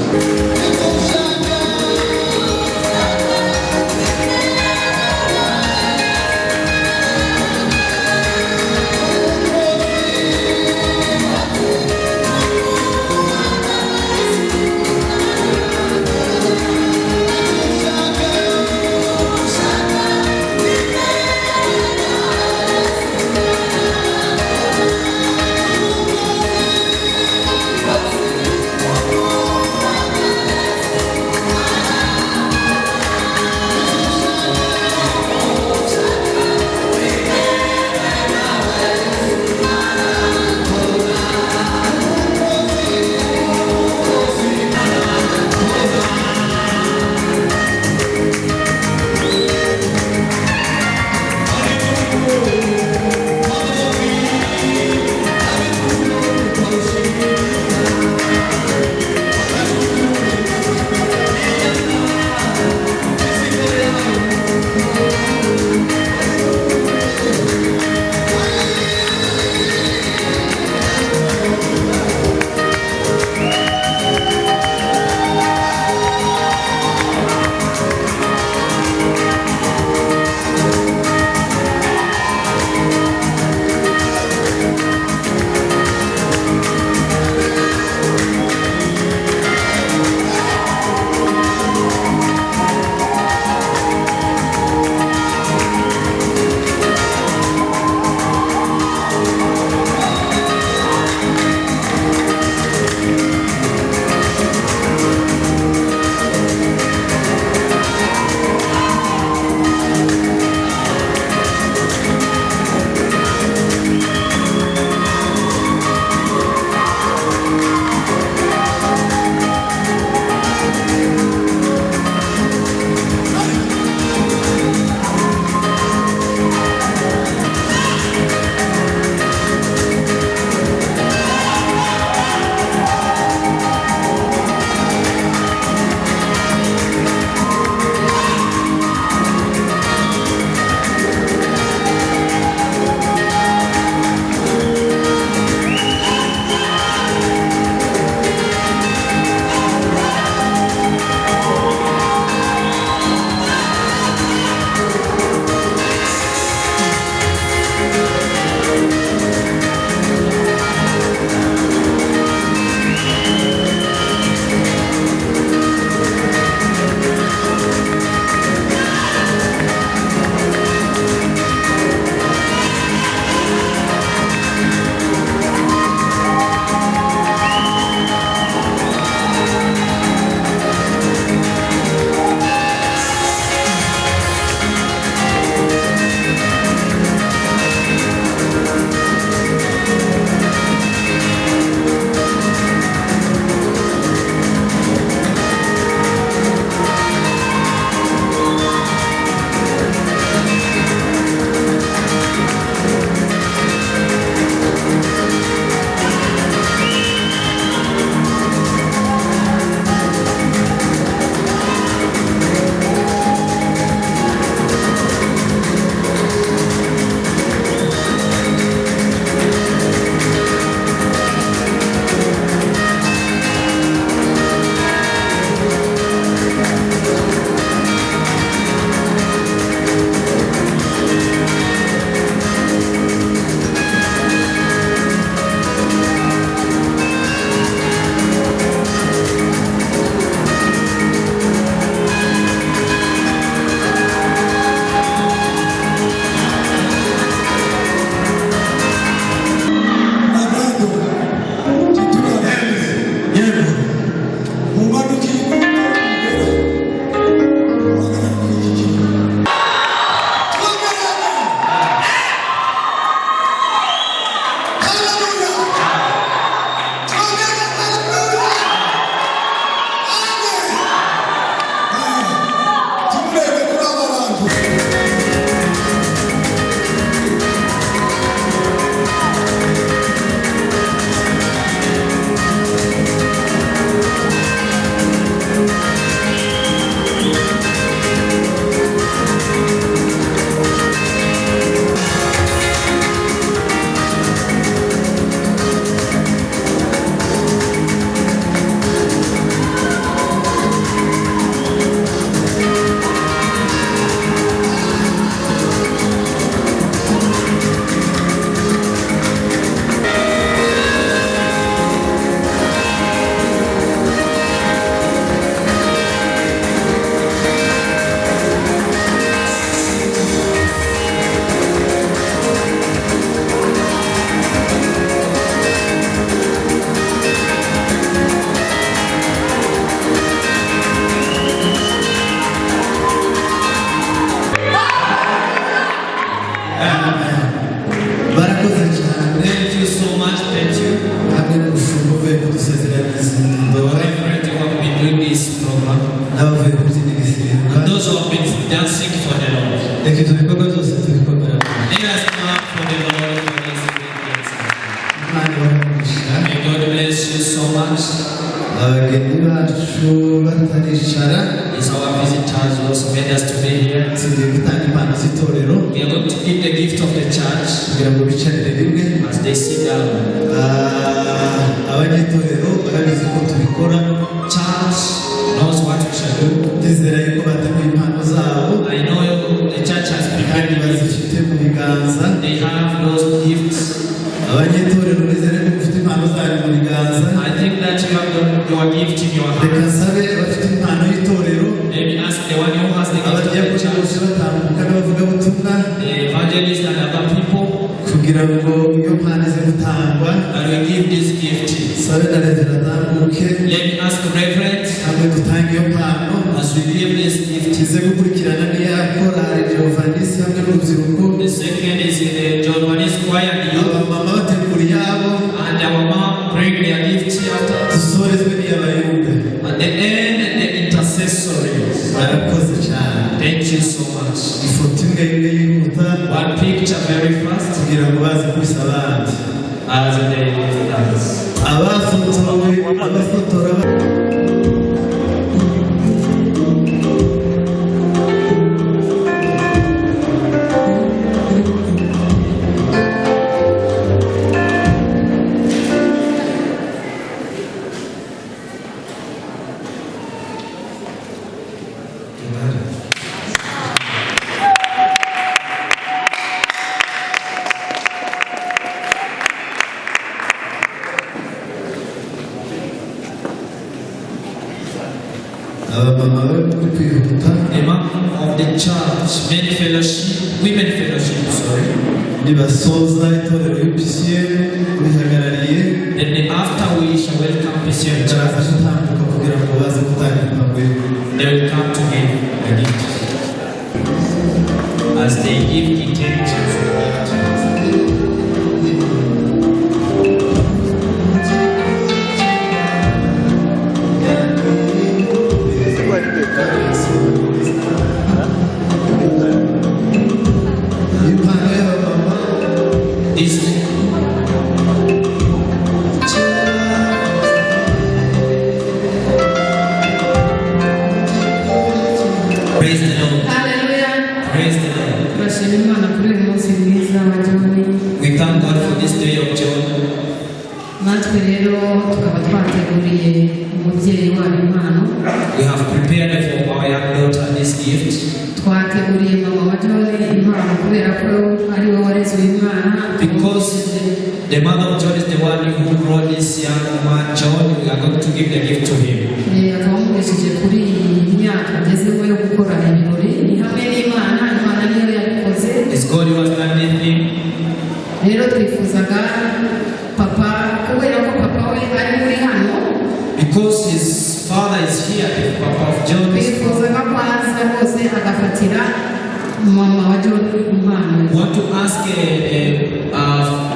dancing for the Lord. reka ibyo bikorwa byose tubikorera Let us clap for the Lord for this great blessing. imana ibamugisha May God bless you so much. abageni bacu bataricara It's our visitors who also made us to be here. tugiye gutanga impano z'itorero We are going to give the gift of the church kugira ngo bicarire rimwe as they sit down. abanyitorero barabizi ko tubikora Church knows what we shall do. ndizera yuko bateguye impano zabo I know the church has kandi prepared the gifts. bazifite mu biganza They have those gifts. abanyitorero nizere ko mufite impano zanyu mu biganza I think that you have your gift in your reka hand. nsabe abafite impano y'itorero Maybe ask the one who has the gift of the abadiyakoni bose church, batambuka n'abavugabutumwa the evangelist and other people, kugira ngo iyo mpano ize gutangwa and we give this gift. sabe na revera atambuke Let me ask Reverend hamwe dutanga iyo mpano as we give this gift. kize gukurikirana n'iya korali Giovannis hamwe n'urubyiruko The second is in the Giovanni's choir and youth, abamama bategura iyabo and our mom bring their gifts after. dusorezwe n'iy'abayumbe At the end, the intercessory. barakoze cyane Thank you so much. ifoto imwe imwe yihuta One picture very fast kugira ngo baze kubisa abandi as they dance. abafotowe abafotora abamama bari kwihuta The mom of the church, men fellowship, women fellowship, sorry. nibasoza itorero UPCM bihagarariye Then after we shall welcome PCM baraza church, gutambuka kugira ngo baze gutanga impamvu they will come to give the gift. As they give intention for gift. impano y'abamama This praise the Lord. Hallelujah. Praise the Lord. Turashima Imana kuri uyu munsi mwiza wa John. We thank God for this day of joy. Natwe rero tukaba twateguriye umubyeyi wabo impano. We have prepared for our young daughter this gift Twateguriye mama wa John impano kubera ko ari we wareze uyu mwana. because the mother of John is the one who brought this young man John. We are going to give the gift to him. Akaba amugejeje kuri iyi myaka agezeho yo gukora ibirori. Ni hamwe n'Imana, Imana niyo yabikoze. It's God who has done this thing. Rero twifuzaga papa kubera ko papa we ari muri hano. Because his father is here, the Papa of John. Twifuzaga ko aza rwose agafatira mama wa John impano. We want to ask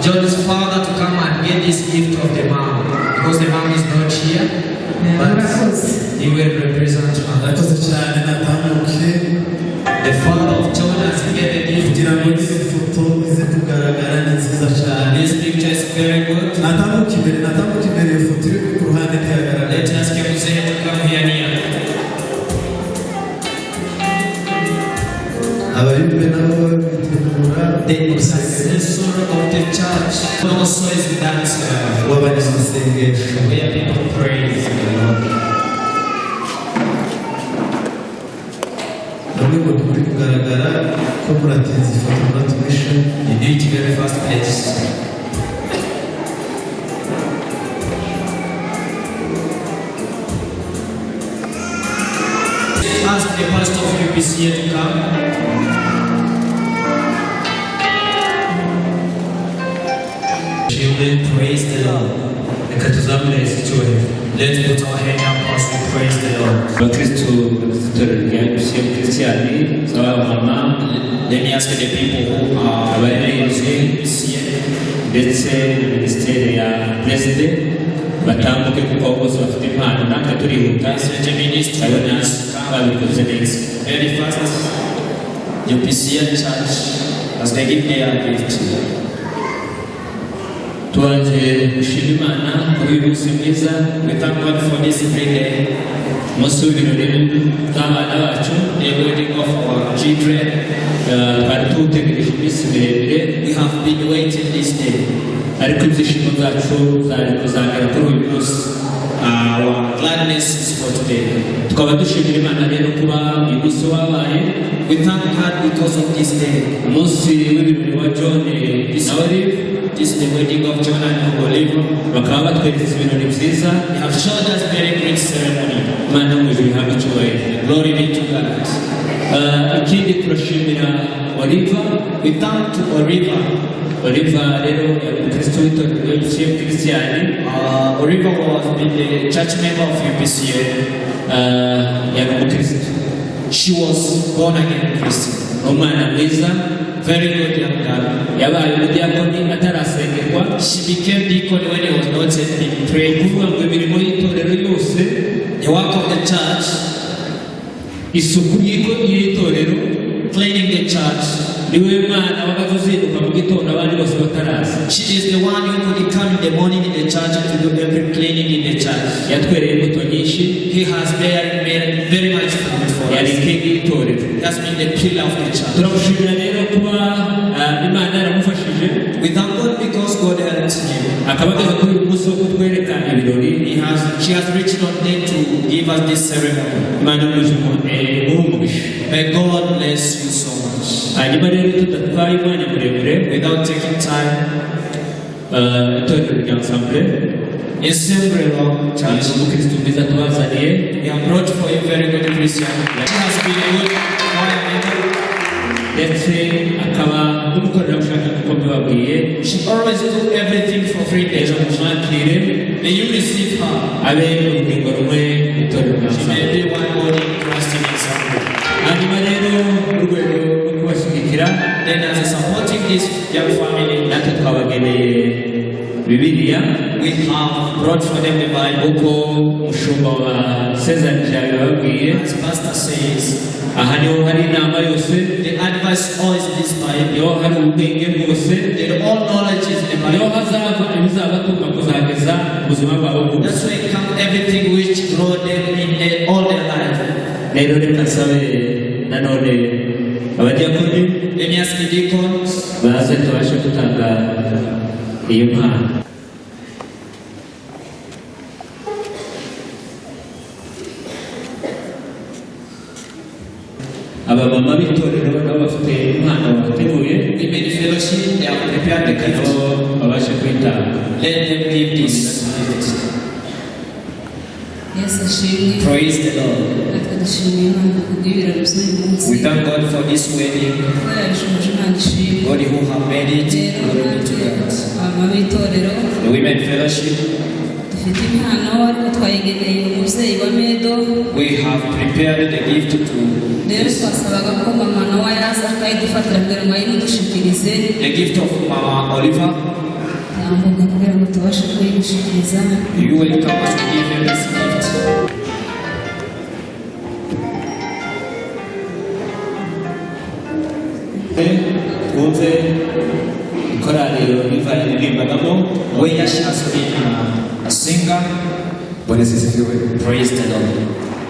John's father to come and get this gift of the mom because the mom is not here. But Murakoze. he will represent her. arakoze cyane natambuke The father of John has given the gift kugira ngo to izi us. foto ize kugaragara ni nziza cyane This picture is very good. natambuka imbere iyo foto iri ku ruhande ntihagaragara Let us get Mzee to come here near. abayumbe nabo bitegura The intercessor of the church also is dancing w'abanyamasengesho where people praise the Lord. bamwe mu kuri kugaragara ko muratinze ifoto muratumishe You do it very fast, please. Ask the pastor of UPCA to come. Children, praise the Lord. Let's put our hand up as we praise the Lord. abakristo itorero rya UPCM Christiani z'abamama Let me ask the people who are Abayobozi. UPCA. ndetse na minisiteri ya perezida batambuke kuko bose bafite impano natwe turihuta Such a ministry abona is babikoze neza very fast. UPCL Church, as they give their gift. tubanze gushima Imana kuri uyu munsi mwiza. We thank God for this great day, umunsi w'ibirori by'abana bacu the wedding of our children. twari tuwutegereje iminsi miremire We have been waiting this day. ariko ibyishimo byacu zari kuzagera kuri uyu munsi. Our gladness is for today. tukaba dushimira Imana rero kuba uyu munsi wabaye. We thank God because of this day. umunsi w'ibirori wa John na Olive, This is the wedding of John and Oliver. bakaba batweretse ibirori byiza. They have showed us very great ceremony. Imana mu ijuru ihabwe icyubahiro. Glory be to God. ikindi turashimira Oliva. We thank to Oliver. Oliva rero yari umukristo w'itorero y'Ubuciye Christian. Oliver was been the church member of UPCA. yari umukristo. She was born again Christian. umwana mwiza. Very good young girl. yabaye umudiyakoni atarasengerwa. She became deacon when he was not yet being prayed. kuvuga ngo imirimo y'itorero yose, The work of the church, isuku y'itorero, cleaning the church. niwe mwana wagaze uzinduka mu gitondo abandi bose bataraza. She is the one who could come in the morning in the church to do every cleaning in the church. yatwereye imbuto nyinshi. He has made very much fruit for yari us. inkingi y'itorero. He has been the pillar of the church. turamushimira rero kuba Imana yaramufashije We thank God because God helped him. akaba ageze kuri uyu munsi wo kutwereka ibirori. She has reached on day to give us this ceremony. Imana y'umwijima umugisha. May God bless you so much. hanyuma rero tudatwaye umwanya muremure, Without taking time, itorero rya Ensemble in Sembrero Church, umukristo mwiza tubazaniye. we have brought for you very good Christian. She has been a good choir member. ndetse akaba n'umukorerabushake kuko mbibabwiye. She always do everything for free. rero mumwakire May you receive her. abe urugingo rumwe itorero rya She may Ensemble. be one body in Christ in Ensemble. hanyuma rero mu rwego rwo kubashyigikira, Then as a supporting this young family, natwe twabageneye Bibiliya we have brought for them the Bible. kuko umushumba wa Sezarije yabibabwiye. As Pastor says, aha niho hari inama yose, the advice always is this Bible. niho hari ubwenge bwose, The all knowledge is in the niho Bible. hazava ibizabatuma kuzageza ubuzima bwabo bwose. That's where come everything which grow them in all their life. rero reka nsabe nanone abadiyakoni Let me ask the deacons. baze tubashe gutanga iyo mpano. abamama b'itorero nabo bafite impano bateguye, Women fellowship, they have prepared the gift. nabo babashe kwitanga. Let them give this gift. yesu ashimwe. Praise the Lord. natwe dushimiye Imana kubw'ibirori by'uyu munsi. We thank God for this wedding. kuko yabishoboje Imana ishimwe. God who have made it. rero Glory be to natwe God. abamama b'itorero The women fellowship, dufite impano ariko twayigeneye umubyeyi wa medo. we have prepared the gift to rero twasabaga ko mama nawe yaza akayidufatira kugira ngo ayimudushikirize the gift of Mama Oliver. yambuka kugira ngo tubashe kuyimushikiriza. You will come to give them this gift. twumve ikoraniro riva yaririmbagamo. Where she has been a singer. Bwana asifiwe. Praise the Lord.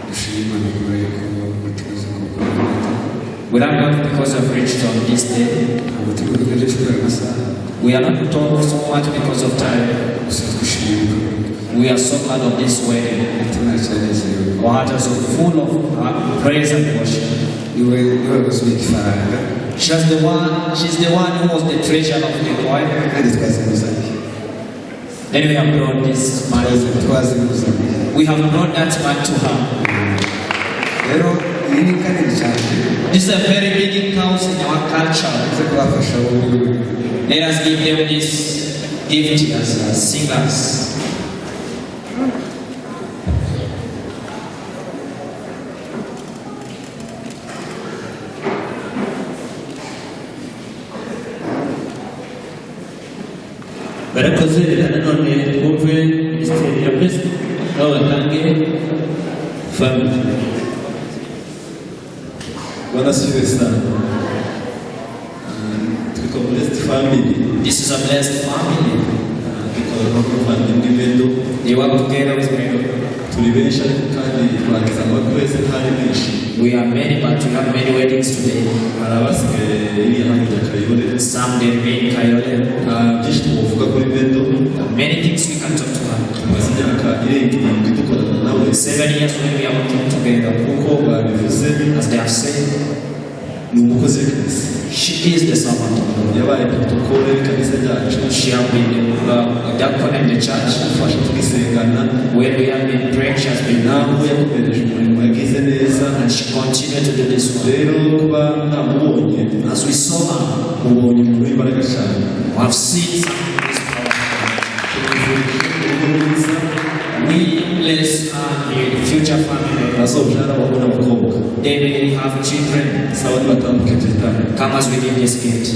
Dushima Imana kubera yuko tumaze kubona. We thank God because of reached on this day. Ntabwo turi bukoreshe kubera amasaha. We are not talking so much because of time. Gusa twishimiye We are so glad of this wedding. tunacyanezerewe. Our hearts are so full of praise and worship. Niwe wasubiye ifaranga She's the one who was the treasure of the choir. kandi twazimuzanye. Then we have brought this money. Twazimuzanye. We have brought that man to her. Rero iyi ni kanini cyane. This is a very big house in our culture. Uze kubafasha wowe. Let us give them this gift as singers. barakoze reka nanone twumve minisiteri kugira president aho batange family. Wanasiwe sana. Tuko blessed family. This is a blessed family. Tuko family Mendo. They work together with Mendo. Tulibesha kandi twagize amakwezi hari menshi. We are many, but we have many weddings today. Arabasigaye iri hano Kayole. Some they remain Kayole. Byinshi tuvuga kuri Mendo. Many things we can talk to her. Tumaze imyaka irenga dukorana nawe. 7 years when we are working together. Kuko babivuze, as they have said, ni umukozi w'Kanisa. She is the servant of God. Yabaye protocol y'Kanisa ryacu. She has been a diacon in the church. Fasha tugisengana. When we have been praying, she has been naho yakomereje umurimo yagize neza. And she continued to do this one. Rero kuba namubonye, as we saw her, ubonye umuntu w'imbaraga cyane. We have seen we bless her in the future family. They may have children. Come as we give this gift.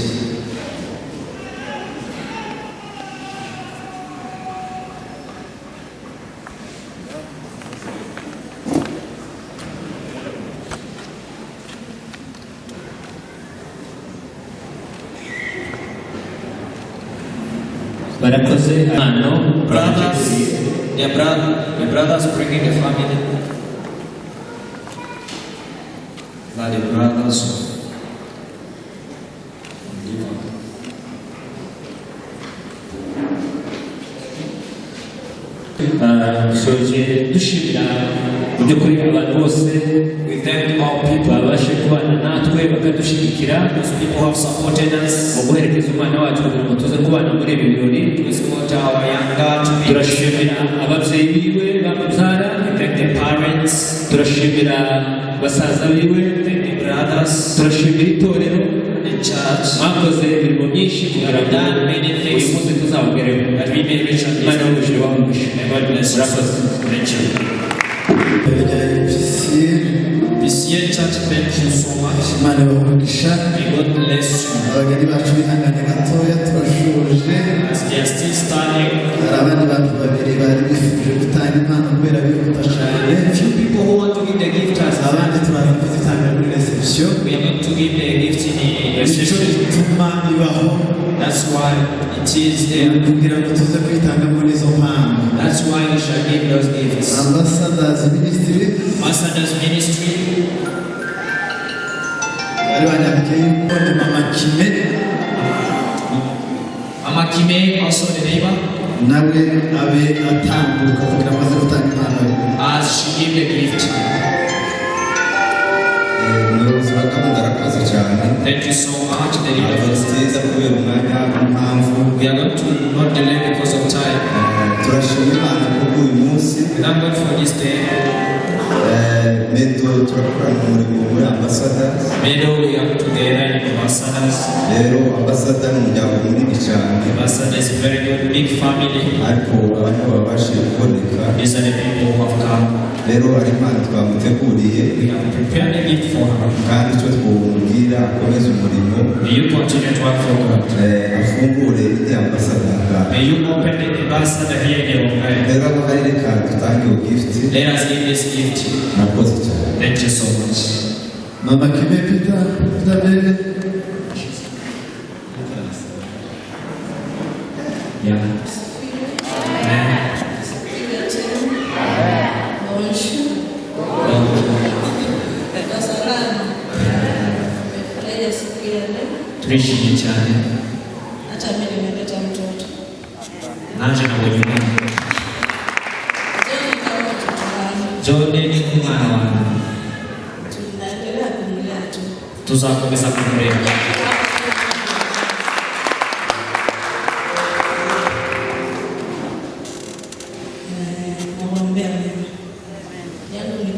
The brothers bringing the family. The brothers. Soje dushimira by'ukuri abantu bose. We thank all people babashe kubana natwe bakadushigikira. Those people who have supported us. Mu guherekeza umwana wacu kugira ngo tuze kubana muri ibi birori. To support our young God. Turashimira ababyeyi biwe bamubyara. We thank the parents. Turashimira basaza biwe. Thank the brothers. Turashimira itorero. The church. Mwakoze imirimo myinshi kugira ngo uyu munsi tuzabugereho. That we may reach on Imana y'umugisha wamugisha. God bless you. Thank you. This year, church, thank you so much. Imana y'umugisha. May God bless you. Abageni bacu bihangane gatoya turashuje. As they are still standing. Hari abandi bantu babiri bari bifuje gutanga impano kubera bihuta cyane. Few people who want to give the gift us. Abandi turaza kuzitanga muri reception. We are going to give the gift in the reception. Bituma bibaho. That's why it is there. Kugira ngo tuze kwitanga muri izo mpano. That's why we shall give those gifts. Ambassadors Ministry. Ambassadors Ministry. Bari banyabikiye yuko ni Mama Kime. Mama Kime, also the neighbor. Nawe abe atambuka kugira ngo aze gutanga impano. As she gave the gift. umuyobozi wa gahunda arakoze cyane. Thank you so much. The leader of the nziza kubera umwanya n'impamvu. We are going to not delay because of time. Turashima Imana kubw'uyu munsi. We thank God for this day. Mendo turakorana umurimo muri Ambassadors. Mendo we are together in Ambassadors. Rero Ambassadors ni umuryango munini cyane. Ambassadors is a very good big family. Ariko abantu babashije kuboneka. These are the people who have come. Rero hari impano twamuteguriye. We have prepared a gift for her. Kandi icyo twamubwira akomeze umurimo. May you continue to work for God. Afungure indi Ambassadors. May you open the ambassador here in your mind. Rero hari reka dutange iyo gift. Let us give this gift. Murakoze cyane. Thank you so much. Mama Kime Peter Bele. Yeah. Turishimye cyane. Hata mimi nimeleta mtoto. Naje na wewe. John ni mwana wangu. Tunaendelea kumlea tu. Tuzakomeza kumlea. Namwombea mema. Yangu ni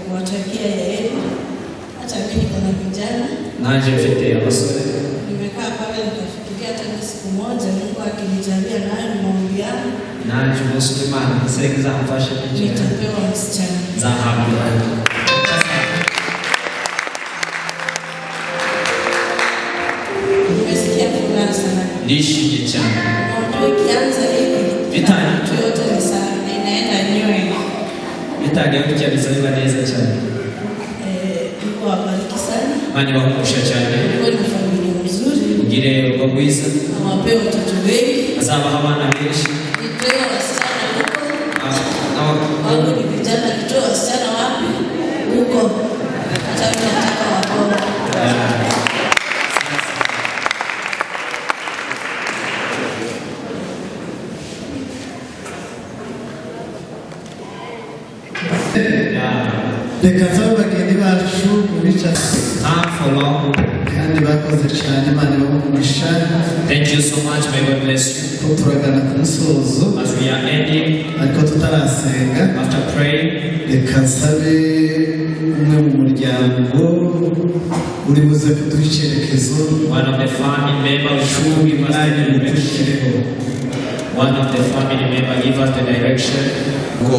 kuwatakia yeye. Hata mimi niko na vijana. Naje mfite abasore. Nimekaa pale nikafikiria hata siku moja Mungu akinijalia nayo ni maombi yangu. Naje Muslimani senza mfashe kijana. Nitapewa msichana. Zahabu. Nimesikia furaha sana. Nishimye cyane. Ndio ikianza hivi. Vitani. Yote ni sawa. bitangiye kujya bizaba neza cyane. Mungu awabariki sana. Mani wakumusha cyane. Mungu ni familia mzuri. Ugire urugo rwiza. Awape watoto wengi. Azabaha abana benshi. Nitoe wasichana huko. Wangu ni vijana, nitoe wasichana wapi? Huko. Hata mimi nataka wakoma. reka nsabe bageni bacu bicara kandi bakoze cyane Imana ibamugisha. Thank you so much, may God bless you. Ko turagana ku musozo As we are ending, ariko tutarasenga, after praying, reka nsabe umwe mu muryango uri buze kuduha icyerekezo, one of the family members should give us the direction. One of the family members give us the direction. ngo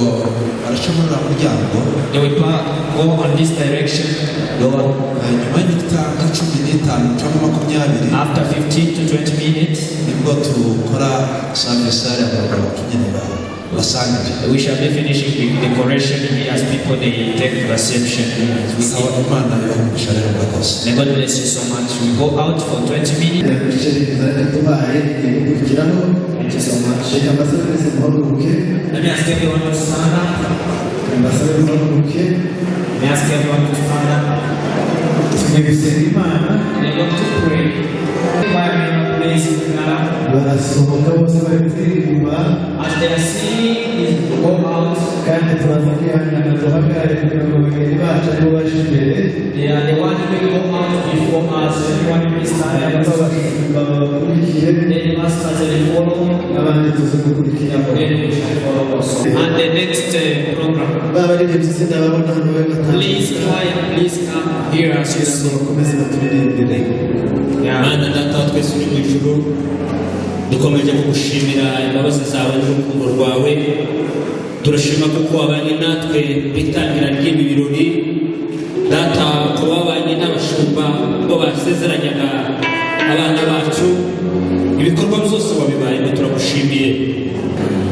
baracamurira umuryango They will go on this direction. nyuma y'iminota nka 15 cyangwa 20 After 15 to 20 minutes, nibwo tukora service ari abagabo bakigenera basangije. we shall be finishing the decoration here as people they take reception. Bisaba Imana ibamugisha rero murakoze. May God bless you so much. We go out for 20 minutes. icyerekezo ariko tubaye gukurikiraho. Thank you so much. Reka mbasabe mwese muhaguruke, Let me ask everyone to stand up. mbasabe muhaguruke, Let me ask everyone to stand up. tugiye gusenga Imana. They want to pray. Why are we not praising God? Barasohoka bose bari kuririmba, As they are singing, is go out. kandi turaza kwihangana duhagarare kugira ngo bageni bacu aribo baje imbere. They are the one who will go out before us. Everyone will stand up. Babakurikiye, Then masters will follow. n'abandi tuze gukurikira. Then we shall follow also. And the next program. Babaririmbyi sindababona hano babe Please try and please come here as you kugira ngo see. bakomeze baturirimbire. Mana data wa twese uri mu ijuru, dukomeje kugushimira imbabazi zawe n'urukundo rwawe. Turashima kuko wabanye natwe bitangira ry'ibi birori. Data kuba wabanye n'abashumba bo basezeranyaga abana bacu, ibikorwa byose wabibayemo turagushimiye.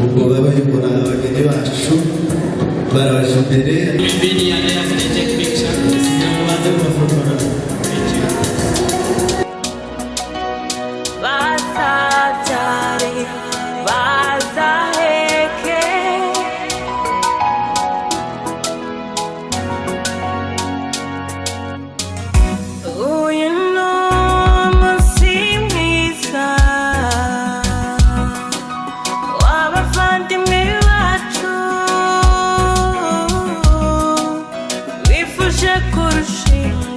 Ubwo babayobora abageni bacu barabaje imbere. Maybe and then after they take picture. Baze kubafotora. Bazatari, bazaheke. Uyu ni umunsi mwiza w'abavandimwe bacu, bifuje kurushinga